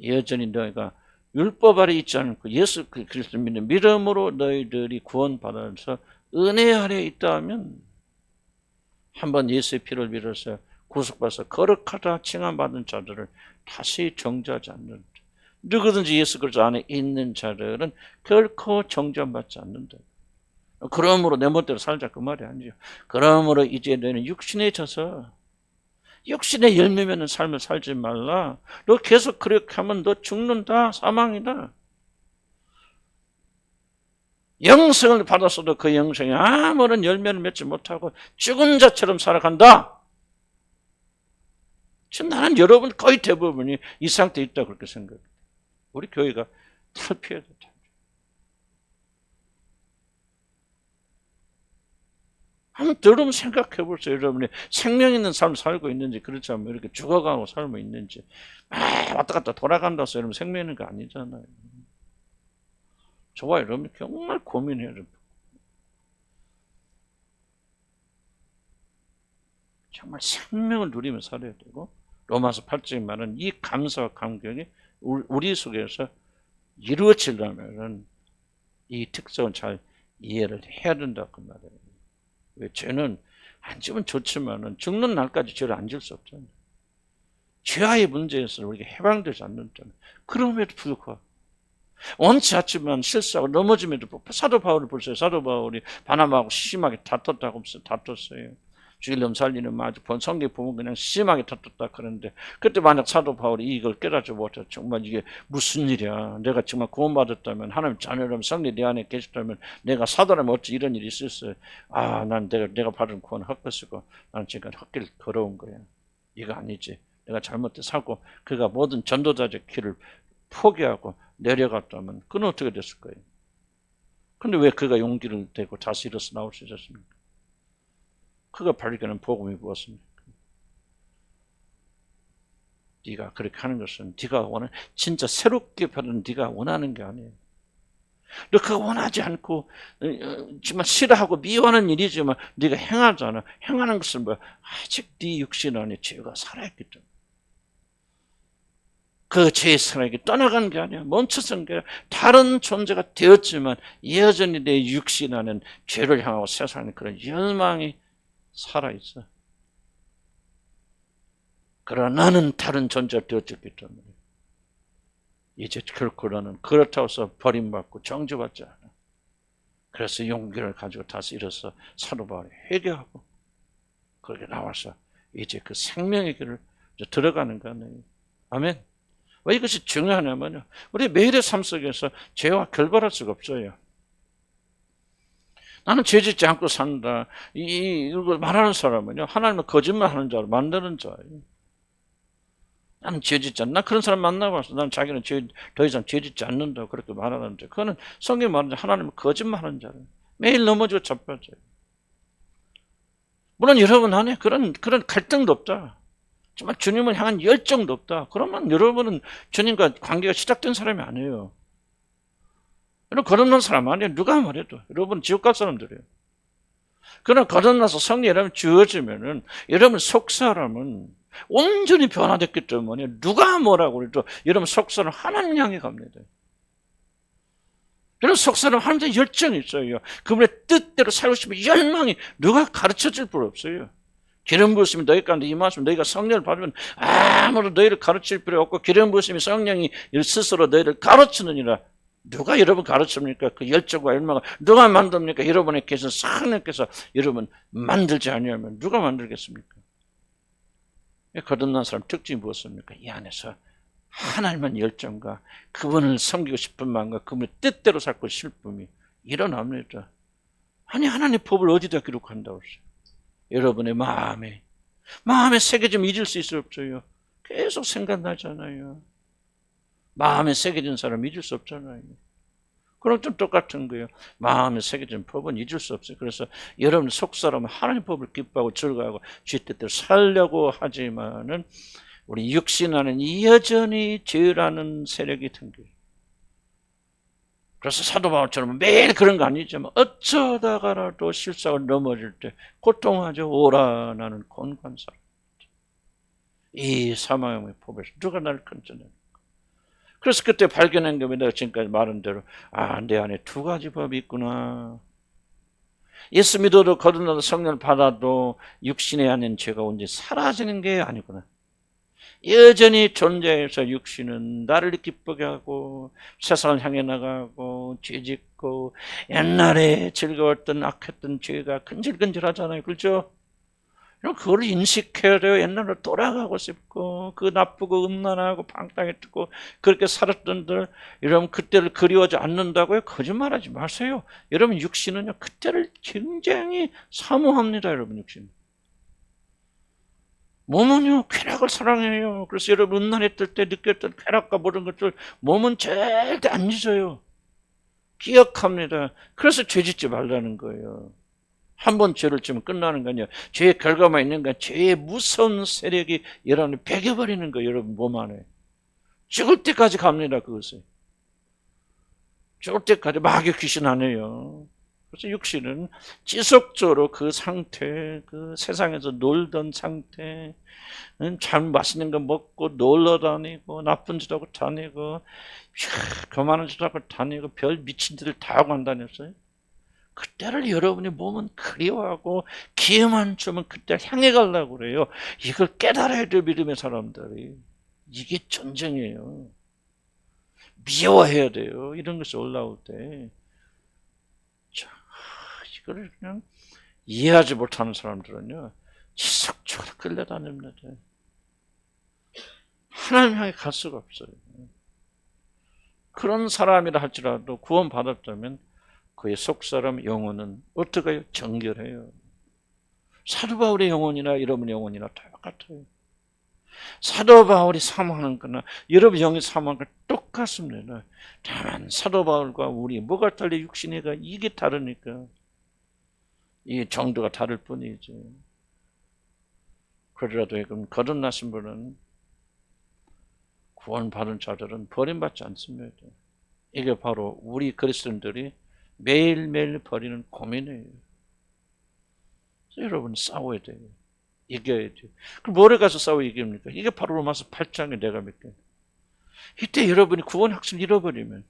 여전히 너희가 율법 아래 있지 않고 예수 그리스도 믿는 믿음으로 너희들이 구원받아서 은혜 아래 있다면 한번 예수의 피를 빌어서 구속받아서 거룩하다 칭함받은 자들을 다시 정죄하지 않는다. 누구든지 예수 그리스도 안에 있는 자들은 결코 정죄받지 않는다. 그러므로 내 멋대로 살자 그 말이 아니죠. 그러므로 이제 너희는 육신에 져서 육신의 열매면은 삶을 살지 말라. 너 계속 그렇게 하면 너 죽는다. 사망이다. 영생을 받았어도 그 영생이 아무런 열매를 맺지 못하고 죽은 자처럼 살아간다. 지금 나는 여러분 거의 대부분이 이 상태에 있다 그렇게 생각해요. 우리 교회가 탈피해야 된다. 한번 여러분 생각해 보세요. 여러분이 생명 있는 삶을 살고 있는지, 그렇지 않으면 이렇게 죽어가고 살고 있는지. 왔다 갔다 돌아간다고 해서 여러분 생명 있는 거 아니잖아요. 저와 여러분이 정말 고민해요. 정말 생명을 누리며 살아야 되고, 로마서 8장에 말하는 이 감사와 감격이 우리 속에서 이루어지려면 이 특성을 잘 이해를 해야 된다 그 말이에요. 왜 죄는 안 지면 좋지만은 죽는 날까지 죄를 안 질 수 없잖아요. 죄와의 문제에서 우리가 해방되지 않는다면, 그럼에도 불구하고 원치 않지만 실수하고 넘어짐에도 불구하고, 사도 바울을 보세요. 사도 바울이 바나바하고 심하게 다퉜다고 다퉜어요. 죽이려면 살리는 아주 성경 보면 그냥 심하게 다퉜다 그러는데, 그때 만약 사도 바울이 이걸 깨닫지 못해 정말 이게 무슨 일이야, 내가 정말 구원받았다면, 하나님 자녀라면, 성령 내 안에 계셨다면, 내가 사도라면 어찌 이런 일이 있었어요. 난 내가 받은 구원 헛것이고 나는 지금 헛길 걸어온 거야. 이거 아니지. 내가 잘못해 살고 그가 모든 전도자적 길을 포기하고 내려갔다면 그는 어떻게 됐을 거예요? 근데 왜 그가 용기를 내고 다시 일어서 나올 수 있었습니까? 그가 발견한 복음이 무엇입니까? 네가 그렇게 하는 것은 네가 원하는, 진짜 새롭게 받은 네가 원하는 게 아니에요. 너 그거 원하지 않고 정말 싫어하고 미워하는 일이지만 네가 행하잖아. 행하는 것은 뭐야? 아직 네 육신 안에 죄가 살아있기 때문에. 그 죄의 사랑이 떠나간 게 아니야. 멈춰선 게 아니라 다른 존재가 되었지만 여전히 내 육신 안에는 죄를 향하고 세상에 그런 열망이 살아있어. 그러나 나는 다른 존재가 되었기 때문에 이제 결코 나는 그렇다고 해서 버림받고 정죄받지 않아. 그래서 용기를 가지고 다시 일어서 사도 바울이 회개하고 그렇게 나와서 이제 그 생명의 길을 들어가는 거예요. 아멘. 왜 이것이 중요하냐면요, 우리 매일의 삶 속에서 죄와 결별할 수가 없어요. 나는 죄 짓지 않고 산다, 이걸 말하는 사람은요, 하나님은 거짓말하는 자로 만드는 자예요. 나는 죄 짓지 않나? 그런 사람 만나봐서 나는 자기는 더 이상 죄 짓지 않는다고 그렇게 말하는데, 그거는 성경이 말하는 하나님은 거짓말하는 자예요. 매일 넘어지고 자빠져요. 물론 여러분 안에 그런 갈등도 없다, 정말 주님을 향한 열정도 없다, 그러면 여러분은 주님과 관계가 시작된 사람이 아니에요. 여러분 거듭난 사람 아니에요. 누가 말해도. 여러분 지옥 갈 사람들이에요. 그러나 거듭나서 성령 여러분 주어지면은, 여러분 속 사람은 온전히 변화됐기 때문에 누가 뭐라고 해도 여러분 속 사람 하나님 향해 갑니다. 여러분 속 사람 하나님의 열정이 있어요. 그분의 뜻대로 살고 싶은 열망이 누가 가르쳐줄 필요 없어요. 기름 부으심이 너희 가운데 임하시면 너희가 성령을 받으면 아무도 너희를 가르칠 필요 없고, 기름 부으심이 성령이 스스로 너희를 가르치느니라. 누가 여러분 가르칩니까? 그 열정과 열망을 누가 만듭니까? 여러분의 계신 성령께서 여러분 만들지 아니하면 누가 만들겠습니까? 거듭난 사람 특징이 무엇입니까? 이 안에서 하나님의 열정과 그분을 섬기고 싶은 마음과 그분의 뜻대로 살고 싶음이 일어납니다. 아니 하나님의 법을 어디다 기록한다고 했어요? 여러분의 마음에 새겨지면 잊을 수 있을 없어요. 계속 생각나잖아요. 마음에 새겨진 사람 잊을 수 없잖아요. 그럼 좀 똑같은 거예요. 마음에 새겨진 법은 잊을 수 없어요. 그래서 여러분 속사람은 하나님의 법을 기뻐하고 즐거워하고 주 뜻대로 살려고 하지만은 우리 육신 안에는 여전히 죄라는 세력이 든거예요. 그래서 사도 바울처럼 매일 그런 거 아니지만 어쩌다가라도 실수하고 넘어질 때 고통하죠. 오라 나는 곤고한 사람. 이 사망의 법에서 누가 나를 건져내? 그래서 그때 발견한 게 내가 지금까지 말한 대로 내 안에 두 가지 법이 있구나. 예수 믿어도 거듭나도 성령을 받아도 육신에 안에 죄가 온전히 사라지는 게 아니구나. 여전히 존재해서 육신은 나를 기쁘게 하고 세상을 향해 나가고 죄짓고 옛날에 즐거웠던 악했던 죄가 근질근질하잖아요. 그렇죠? 그걸 인식해야 돼요. 옛날로 돌아가고 싶고 그 나쁘고 음란하고 방탕에 뜨고 그렇게 살았던들 여러분 그때를 그리워하지 않는다고요? 거짓말하지 마세요. 여러분 육신은요 그때를 굉장히 사모합니다. 여러분 육신. 몸은요 쾌락을 사랑해요. 그래서 여러분 음란했을 때 느꼈던 쾌락과 모든 것들 몸은 절대 안 잊어요. 기억합니다. 그래서 죄짓지 말라는 거예요. 한 번 죄를 지면 끝나는 거 아니에요. 죄의 결과만 있는 건 죄의 무서운 세력이 여러분을 배겨버리는 거예요. 여러분 몸 안에. 죽을 때까지 갑니다. 그것을. 죽을 때까지 마귀 귀신 아니에요. 그래서 육신은 지속적으로 그 상태, 그 세상에서 놀던 상태, 참 맛있는 거 먹고 놀러 다니고 나쁜 짓 하고 다니고 교만한 짓 하고 다니고 별 미친 짓을 다 하고 안 다녔어요. 그때를 여러분의 몸은 그리워하고 기회만 주면 그때를 향해 가려고 그래요. 이걸 깨달아야 돼요. 믿음의 사람들이. 이게 전쟁이에요. 미워해야 돼요. 이런 것이 올라올 때. 자, 이걸 그냥 이해하지 못하는 사람들은요. 지속적으로 끌려다닙니다. 하나님 향해 갈 수가 없어요. 그런 사람이라 할지라도 구원받았다면 그의 속사람 영혼은 어떻게 해요? 정결해요. 사도 바울의 영혼이나 여러분의 영혼이나 똑같아요. 사도 바울이 사모하는 거나 여러분 영이 사모하는 거 똑같습니다. 다만 사도 바울과 우리 뭐가 달리 육신이가 이게 다르니까 이 정도가 다를 뿐이지. 그러라도 그럼 거듭나신 분은 구원받은 자들은 버림받지 않습니다. 이게 바로 우리 그리스도인들이 매일매일 벌이는 고민이에요. 여러분 싸워야 돼요. 이겨야 돼요. 그럼 뭐를 가서 싸워 이깁니까? 이게 바로 로마서 8장에 내가 믿게. 이때 여러분이 구원 확신을 잃어버리면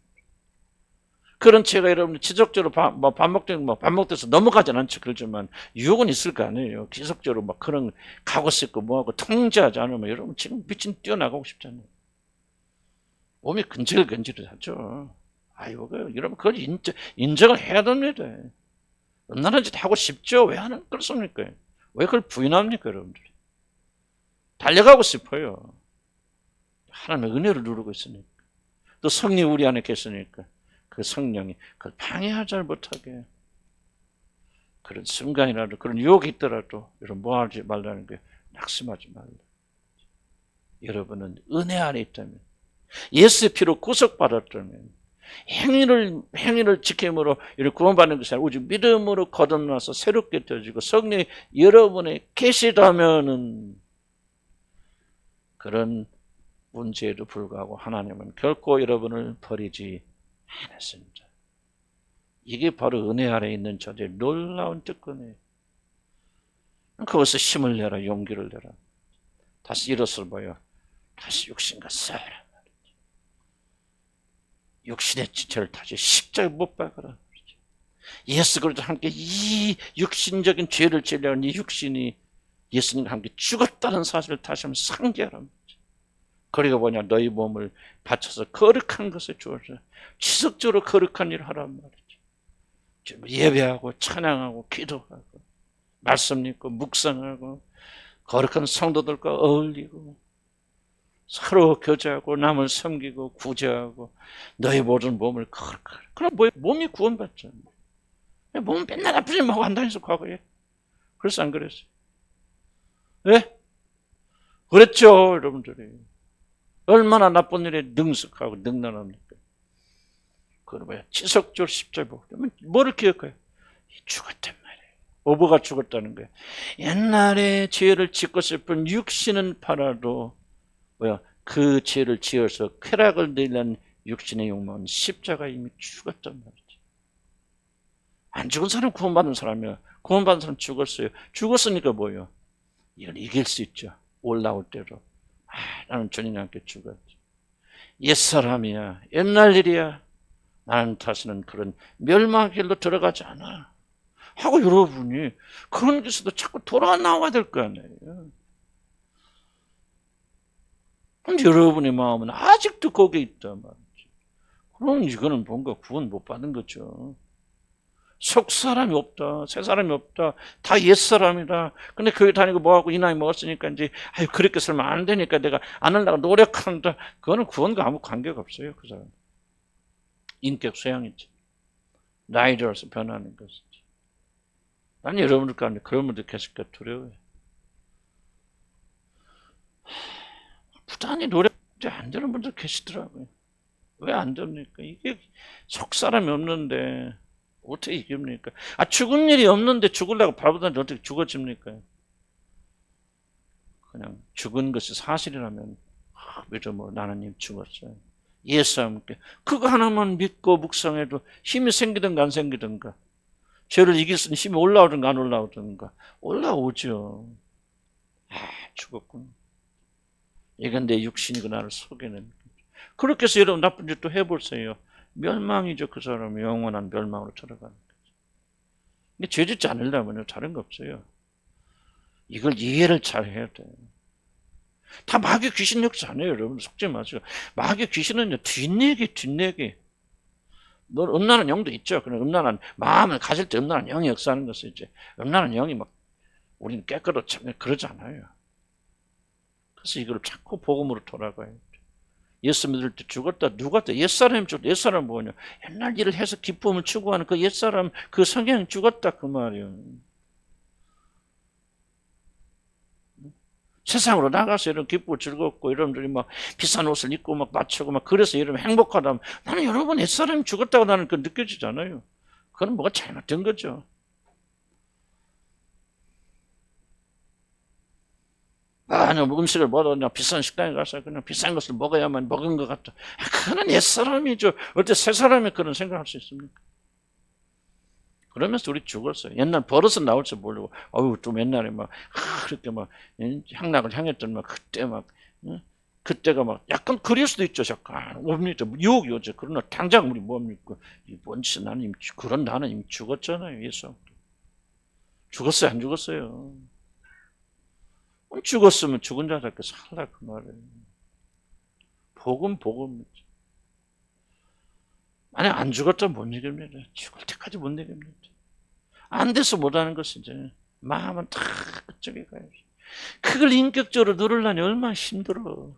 그런 죄가 여러분 지속적으로 반복돼서 넘어가진 않죠. 그렇지만 유혹은 있을 거 아니에요. 지속적으로 막 그런 가고 싶고 뭐하고 통제하지 않으면 여러분 지금 미친 뛰어나가고 싶잖아요. 몸이 근질근질하죠. 아이고, 여러분, 그걸 인정을 해야 됩니다. 음란한 짓 하고 싶죠? 왜 하는, 그렇습니까? 왜 그걸 부인합니까, 여러분들이? 달려가고 싶어요. 하나님의 은혜를 누르고 있으니까. 또 성령이 우리 안에 계시니까 그 성령이 그걸 방해하지 못하게. 그런 순간이라도, 그런 유혹이 있더라도, 여러분, 뭐 하지 말라는 거예요? 낙심하지 말라. 여러분은 은혜 안에 있다면, 예수의 피로 구속받았다면, 행위를 지킴으로 이렇게 구원받는 것이 아니라 오직 믿음으로 거듭나서 새롭게 되어지고 성령이 여러분에 계시다면은 그런 문제에도 불구하고 하나님은 결코 여러분을 버리지 않았습니다. 이게 바로 은혜 아래 있는 자들의 놀라운 특권이에요. 그것을 힘을 내라, 용기를 내라. 다시 일어서 보여. 다시 육신과 싸워라. 육신의 지체를 다시 십자가에 못 박아라. 예수 그리스도와 함께 이 육신적인 죄를 지려는 이 육신이 예수님과 함께 죽었다는 사실을 다시 한번 상기하라. 그리고 뭐냐, 너희 몸을 바쳐서 거룩한 것에 주어서 지속적으로 거룩한 일을 하란 말이죠. 예배하고 찬양하고 기도하고 말씀 읽고 묵상하고 거룩한 성도들과 어울리고 서로 교제하고 남을 섬기고 구제하고 너희 모든 몸을 거룩하라. 그럼 몸이 구원받잖아요. 몸은 맨날 아프지 말고 안 다녔어 과거에. 그래서 안 그랬어요. 왜? 그랬죠 여러분들이. 얼마나 나쁜 일에 능숙하고 능란합니까? 그걸 뭐야? 지속적으로 십자가에 보고 그러면 뭐를 기억해요? 죽었단 말이에요. 오버가 죽었다는 거예요. 옛날에 죄를 짓고 싶은 육신은 팔아도 뭐야? 그 죄를 지어서 쾌락을 누리는 육신의 욕망은 십자가 이미 죽었단 말이지. 안 죽은 사람 구원받은 사람이야. 구원받은 사람 죽었어요. 죽었으니까 뭐예요? 이걸 이길 수 있죠. 올라올 대로. 나는 주님과 함께 죽었지. 옛사람이야. 옛날 일이야. 나는 다시는 그런 멸망의 길로 들어가지 않아. 하고 여러분이 그런 데서도 자꾸 돌아 나와야 될 거 아니에요. 근데 여러분의 마음은 아직도 거기에 있단 말이죠. 그럼 이거는 뭔가 구원 못 받은 거죠. 속 사람이 없다. 새 사람이 없다. 다 옛 사람이다. 근데 교회 다니고 뭐하고 이 나이 먹었으니까 이제 아유 그렇게 살면 안 되니까 내가 안 하려고 노력한다. 그거는 구원과 아무 관계가 없어요. 그 사람. 인격 소양이지. 나이 들어서 변하는 것이지. 난 여러분들 가운데 그런 분들 계실까 두려워요. 부단히 노력 안 되는 분들 계시더라고요. 왜 안 됩니까? 이게 속 사람이 없는데 어떻게 이깁니까? 죽은 일이 없는데 죽으려고 발부다는데 어떻게 죽어집니까? 그냥 죽은 것이 사실이라면 믿음으로 나는 이미 죽었어요. 예수 함께 그거 하나만 믿고 묵상해도 힘이 생기든가 안 생기든가 죄를 이길 수 있는 힘이 올라오든가 안 올라오든가 올라오죠. 죽었구나. 이건 내 육신이고 나를 속이는. 그렇게 해서 여러분 나쁜 짓도 해보세요. 멸망이죠. 그 사람이 영원한 멸망으로 들어가는 거죠. 근데 죄 짓지 않으려면 다른 거 없어요. 이걸 이해를 잘 해야 돼요. 다 마귀 귀신 역사 아니에요. 여러분 속지 마세요. 마귀 귀신은요 뒷얘기. 뭐 음란한 영도 있죠. 그런 음란한 마음을 가질 때 음란한 영이 역사하는 것은 이제 음란한 영이 막 우리는 깨끗하고 그러지 않아요. 그래서 이걸 자꾸 복음으로 돌아가야 돼. 예수 믿을 때 죽었다. 누가 때 옛사람이 죽었다. 옛사람 뭐냐? 옛날 일을 해서 기쁨을 추구하는 그 옛사람 그 성향이 죽었다 그 말이에요. 세상으로 나가서 이런 기쁘고 즐겁고 여러분들이 막 비싼 옷을 입고 막 맞추고 막 그래서 여러분 행복하다면 나는 여러분 옛사람이 죽었다고 나는 그 느껴지잖아요. 그건 뭐가 잘못된 거죠. 그냥 음식을 먹어도 비싼 식당에 가서 그냥 비싼 것을 먹어야만 먹은 것 같다. 그건 옛사람이죠. 어때 새 사람이 그런 생각할 수 있습니까? 그러면서 우리 죽었어요. 옛날 버릇은 나올 줄 모르고, 좀 옛날에 막, 그렇게 막, 향락을 향했던 막, 그때 막, 그때가 막, 약간 그릴 수도 있죠, 잠깐. 뭡니까? 유혹이 오죠. 그러나 당장 우리 뭡니까? 뭔지 나는 이미, 그런 나는 이미 죽었잖아요, 예수. 죽었어요, 안 죽었어요? 죽었으면 죽은 자답게 살라, 그 말이에요. 복음. 만약 안 죽었다면 못 이깁니다. 죽을 때까지 못 이깁니다. 안 돼서 못하는 것이지. 마음은 다 그쪽에 가야지. 그걸 인격적으로 누르려니 얼마나 힘들어.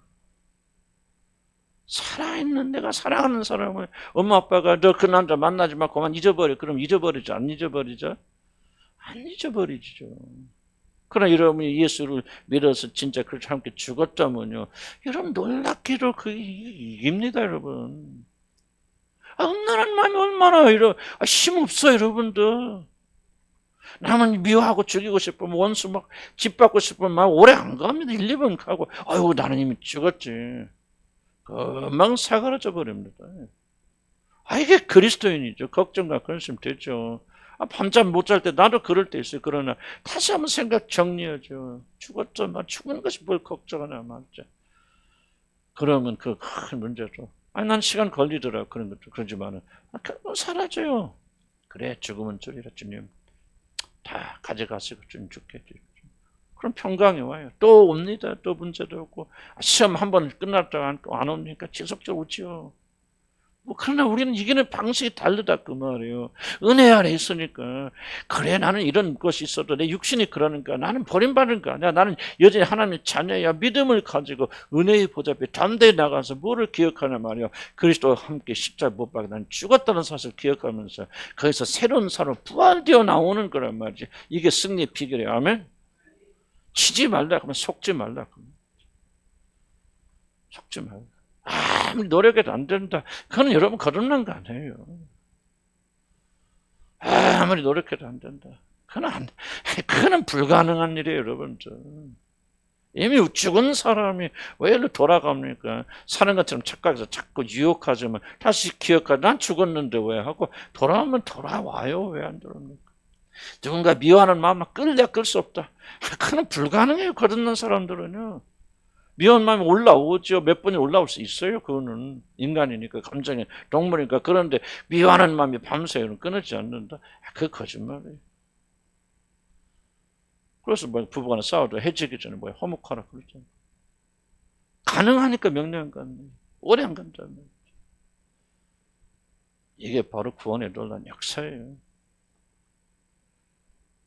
살아있는 내가 사랑하는 사람을 엄마 아빠가 너 그 남자 만나지 마 그만 잊어버려. 그럼 잊어버리죠? 안 잊어버리죠? 안 잊어버리죠. 그러나 여러분이 예수를 믿어서 진짜 그렇게 함께 죽었다면요. 여러분 놀랍게도 그게 이깁니다, 여러분. 음란한 마음이 얼마나 힘없어요, 여러분들. 남은 미워하고 죽이고 싶으면 원수 막 짓밟고 싶으면 막 오래 안 갑니다. 1, 2번 가고 아이고 나는 이미 죽었지. 금방 사그라져 버립니다. 이게 그리스도인이죠. 걱정과 근심 되죠. 밤잠 못 잘 때 나도 그럴 때 있어요. 그러나 다시 한번 생각 정리하죠. 죽었잖아. 죽은 것이 뭘 걱정하냐 말이죠. 그러면 그 큰 문제죠. 난 시간 걸리더라 그런 것도 그러지만은 결국은 사라져요. 그래 죽으면 줄이라 주님. 다 가져가시고 좀 죽겠지. 그럼 평강이 와요. 또 옵니다. 또 문제도 없고 시험 한 번 끝났다가 안 오니까 지속적으로 오죠. 그러나 우리는 이기는 방식이 다르다 그 말이에요. 은혜 안에 있으니까 그래 나는 이런 것이 있어도 내 육신이 그러니까 나는 버림받은 거 아니야. 나는 여전히 하나님의 자녀야. 믿음을 가지고 은혜의 보좌 앞에 담대히 나가서 뭐를 기억하냐 말이야. 그리스도와 함께 십자가 못 박아 나는 죽었다는 사실을 기억하면서 거기서 새로운 사람 부활되어 나오는 거란 말이지. 이게 승리의 비결이에요. 아멘. 치지 말라 그러면 속지 말라 그러면 속지 말라. 아무리 노력해도 안 된다. 그건 여러분 거듭난 거 아니에요. 아무리 노력해도 안 된다. 그건 불가능한 일이에요, 여러분들. 이미 죽은 사람이 왜 일로 돌아갑니까? 사는 것처럼 착각해서 자꾸 유혹하지만 다시 기억하지. 난 죽었는데 왜 하고 돌아오면 돌아와요. 왜 안 돌아옵니까? 누군가 미워하는 마음만 끌 수 없다. 그건 불가능해요. 거듭난 사람들은요. 미운 마음이 올라오죠. 몇 번이 올라올 수 있어요. 그거는 인간이니까 감정이 동물이니까. 그런데 미워하는 마음이 밤새는 끊어지지 않는다. 그게 거짓말이에요. 그래서 부부간에 싸워도 해지기 전에 화목하라 그러잖아요. 가능하니까 명령한 거 아니에요. 오래 안 간다는 거죠. 이게 바로 구원에 놀란 역사예요.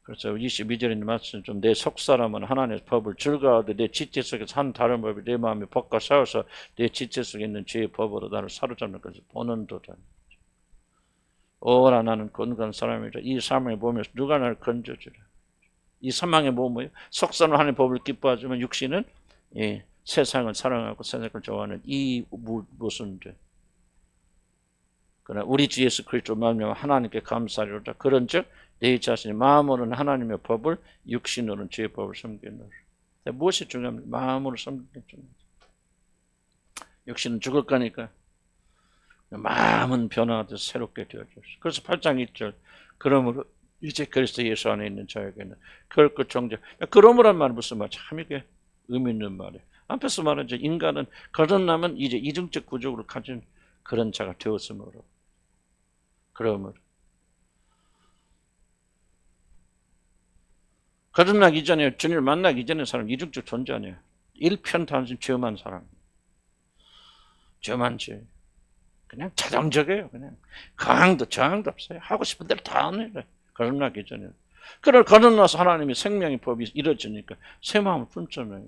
그래서 22절에 있는 말씀 좀 내 속사람은 하나님의 법을 즐거워하되 내 지체 속에서 한 다른 법이 내 마음에 법과 싸워서 내 지체 속에 있는 죄의 법으로 나를 사로잡는 것을 보는도다. 오라 나는 건강한 사람이라. 이 사망의 몸에서 누가 나를 건져주라. 이 사망의 몸은 속사는 하나님의 법을 기뻐하지만 육신은 세상을 사랑하고 세상을 좋아하는 이 무슨 죄. 그러나 우리 주 예수 그리스도 말미암아 하나님께 감사하리로다. 그런즉 내 자신이 마음으로는 하나님의 법을 육신으로는 죄의 법을 섬기노라. 무엇이 중요합니까? 마음으로 섬기는 게 중요합니다. 육신은 죽을 거니까 마음은 변화돼서 새롭게 되어졌어. 그래서 8장 1절 그러므로 이제 그리스도 예수 안에 있는 자에게는 결코 정죄. 그러므란 말은 무슨 말? 참 이게 의미 있는 말이에요. 앞에서 말한 인간은 거듭나면 이제 이중적 구조를 가진 그런 자가 되었으므로. 그러므로 거듭나기 전에 주님을 만나기 전에 사람 이중적 존재 아니에요. 일편단심 죄만 사람. 죄만 죄. 그냥 자동적이에요. 그냥 강도 저항도 없어요. 하고 싶은 대로 다 하는 거예요. 거듭나기 전에. 그걸 거듭나서 하나님의 생명의 법이 이루어지니까 새 마음을 품잖아요.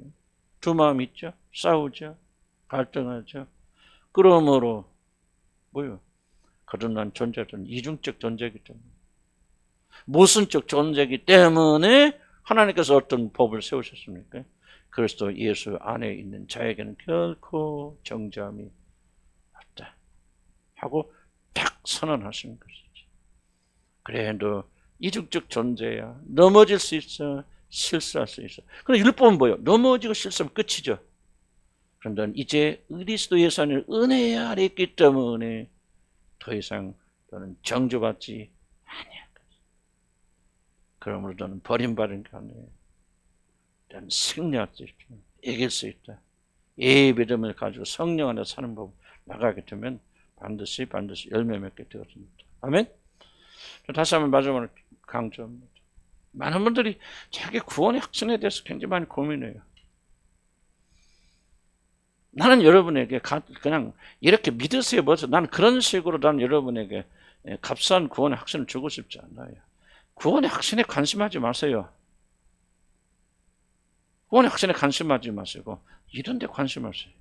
두 마음이 있죠. 싸우죠. 갈등하죠. 그러므로 뭐요? 거듭난 존재는 이중적 존재이기 때문에 모순적 존재이기 때문에 하나님께서 어떤 법을 세우셨습니까? 그리스도 예수 안에 있는 자에게는 결코 정죄함이 없다 하고 딱 선언하신 것이지. 그래 너 이중적 존재야. 넘어질 수 있어. 실수할 수 있어. 그럼 율법은 뭐예요? 넘어지고 실수하면 끝이죠. 그런데 이제 그리스도 예수 안에 은혜 아래 있기 때문에 더 이상 너는 정죄받지 아니야. 그러므로 너는 버림받은 게 아니에요. 너는 승리할 수 있다. 이길 수 있다. 이 믿음을 가지고 성령 안에 사는 법 나가게 되면 반드시 열매 맺게 되어집니다. 아멘? 다시 한번 마지막으로 강조합니다. 많은 분들이 자기 구원의 확신에 대해서 굉장히 많이 고민해요. 나는 여러분에게 그냥 이렇게 믿으세요. 뭐죠? 나는 그런 식으로 나는 여러분에게 값싼 구원의 확신을 주고 싶지 않아요. 구원의 확신에 관심하지 마세요. 구원의 확신에 관심하지 마시고 이런 데 관심하세요.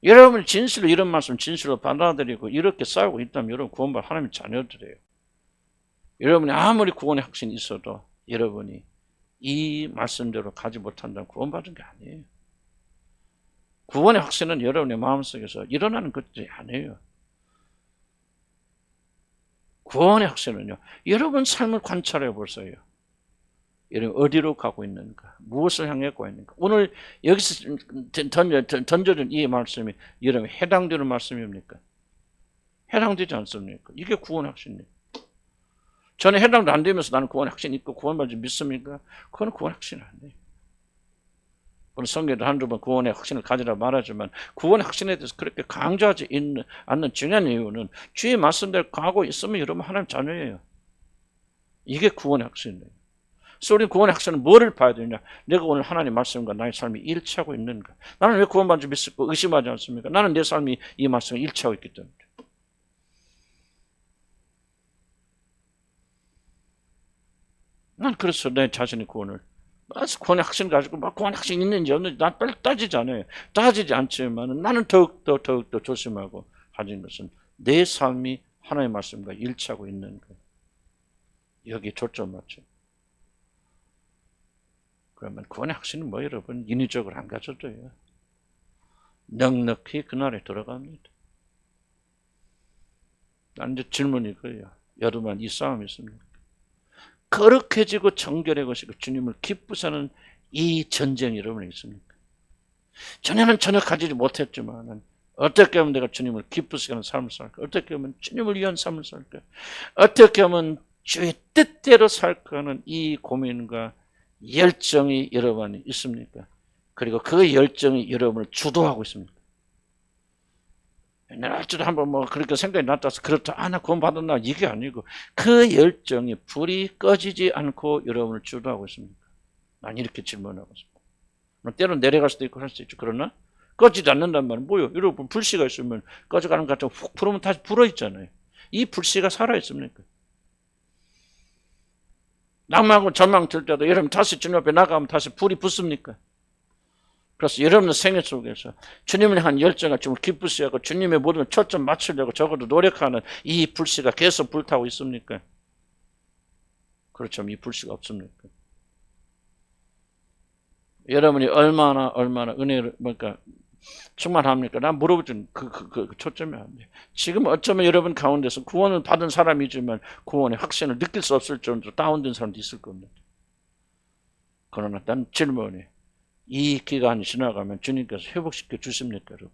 여러분이 진실로 이런 말씀 진실로 받아들이고 이렇게 싸우고 있다면 여러분 구원받은 하나님의 자녀들이에요. 여러분이 아무리 구원의 확신이 있어도 여러분이 이 말씀대로 가지 못한다면 구원받은 게 아니에요. 구원의 확신은 여러분의 마음속에서 일어나는 것들이 아니에요. 구원의 확신은요. 여러분 삶을 관찰해 보세요. 여러분 어디로 가고 있는가? 무엇을 향해 가고 있는가? 오늘 여기서 던져준 이 말씀이 여러분 해당되는 말씀입니까? 해당되지 않습니까? 이게 구원의 확신이에요. 전에 해당도 안 되면서 나는 구원의 확신이 있고 구원받지 믿습니까? 그건 구원의 확신이 아니에요. 오늘 성경에도 한두 번 구원의 확신을 가지라 말하지만 구원의 확신에 대해서 그렇게 강조하지 않는 중요한 이유는 주의 말씀대로 가고 있으면 여러분 하나님 자녀예요. 이게 구원의 확신이에요. 그래서 우리 구원의 확신은 뭐를 봐야 되냐? 내가 오늘 하나님 말씀과 나의 삶이 일치하고 있는가? 나는 왜 구원받지 믿고 의심하지 않습니까? 나는 내 삶이 이 말씀과 일치하고 있기 때문에. 난 그래서 내 자신의 구원의 확신 가지고 막 구원의 확신 있는지 없는지 난 빨리 따지지 않아요. 따지지 않지만 나는 더욱더 조심하고 가진 것은 내 삶이 하나님의 말씀과 일치하고 있는 거예요. 여기 초점 맞죠. 그러면 구원의 확신은 뭐 여러분 인위적으로 안 가져도요. 넉넉히 그날에 들어갑니다. 난 이제 질문이 그래요. 여러분 이 싸움이 있습니까? 거룩해지고 정결해지고 주님을 기쁘시는 이 전쟁이 여러분에 있습니까? 전에는 전혀 가지지 못했지만 어떻게 하면 내가 주님을 기쁘시게 하는 삶을 살까? 어떻게 하면 주님을 위한 삶을 살까? 어떻게 하면 주의 뜻대로 살까 하는 이 고민과 열정이 여러분이 있습니까? 그리고 그 열정이 여러분을 주도하고 있습니까? 내가 어쩌다 한번 뭐 그렇게 생각이 났다서 그렇다. 나 구원 받았나? 이게 아니고 그 열정이 불이 꺼지지 않고 여러분을 주도하고 있습니까? 난 이렇게 질문하고 있습니다. 때로는 내려갈 수도 있고 할 수 있죠. 그러나 꺼지지 않는단 말은 뭐예요? 여러분 불씨가 있으면 꺼져가는 것 같으면 훅 불으면 다시 불어있잖아요. 이 불씨가 살아있습니까? 낭만하고 절망 들 때도 여러분 다시 주님 앞에 나가면 다시 불이 붙습니까? 그래서 여러분의 생애 속에서 주님을 향한 열정을 좀 기쁘시 하고 주님의 모든 초점 맞추려고 적어도 노력하는 이 불씨가 계속 불타고 있습니까? 그렇죠. 이 불씨가 없습니까? 여러분이 얼마나 은혜를 그러니까 충만합니까? 난 물어보진 그 초점이 안 돼. 지금 어쩌면 여러분 가운데서 구원을 받은 사람이지만 구원의 확신을 느낄 수 없을 정도로 다운된 사람도 있을 겁니다. 그러나 난 질문이 이 기간이 지나가면 주님께서 회복시켜 주십니까, 여러분?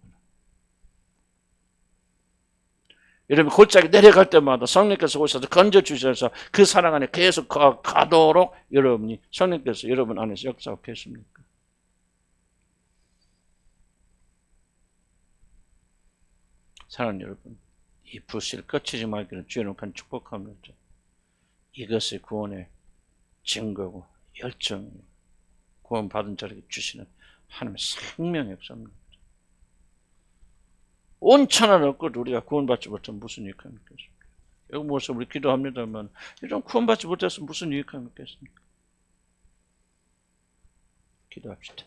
여러분 골짜기 내려갈 때마다 성령께서 오셔서 건져주셔서 그 사랑 안에 계속 가도록 여러분이 성령께서 여러분 안에서 역사하고 계십니까? 사랑하는 여러분, 이 불씨를 꺼치지 말기를 주의 간 축복합니다. 이것이 구원의 증거고 열정, 구원받은 자에게 주시는 하나님의 생명의 역사입니다. 온 천하를 얻고 우리가 구원받지 못하면 무슨 유익함이 있겠습니까? 여기 모여서 우리 기도합니다만 이런 구원받지 못해서 무슨 유익함이 있겠습니까? 기도합시다.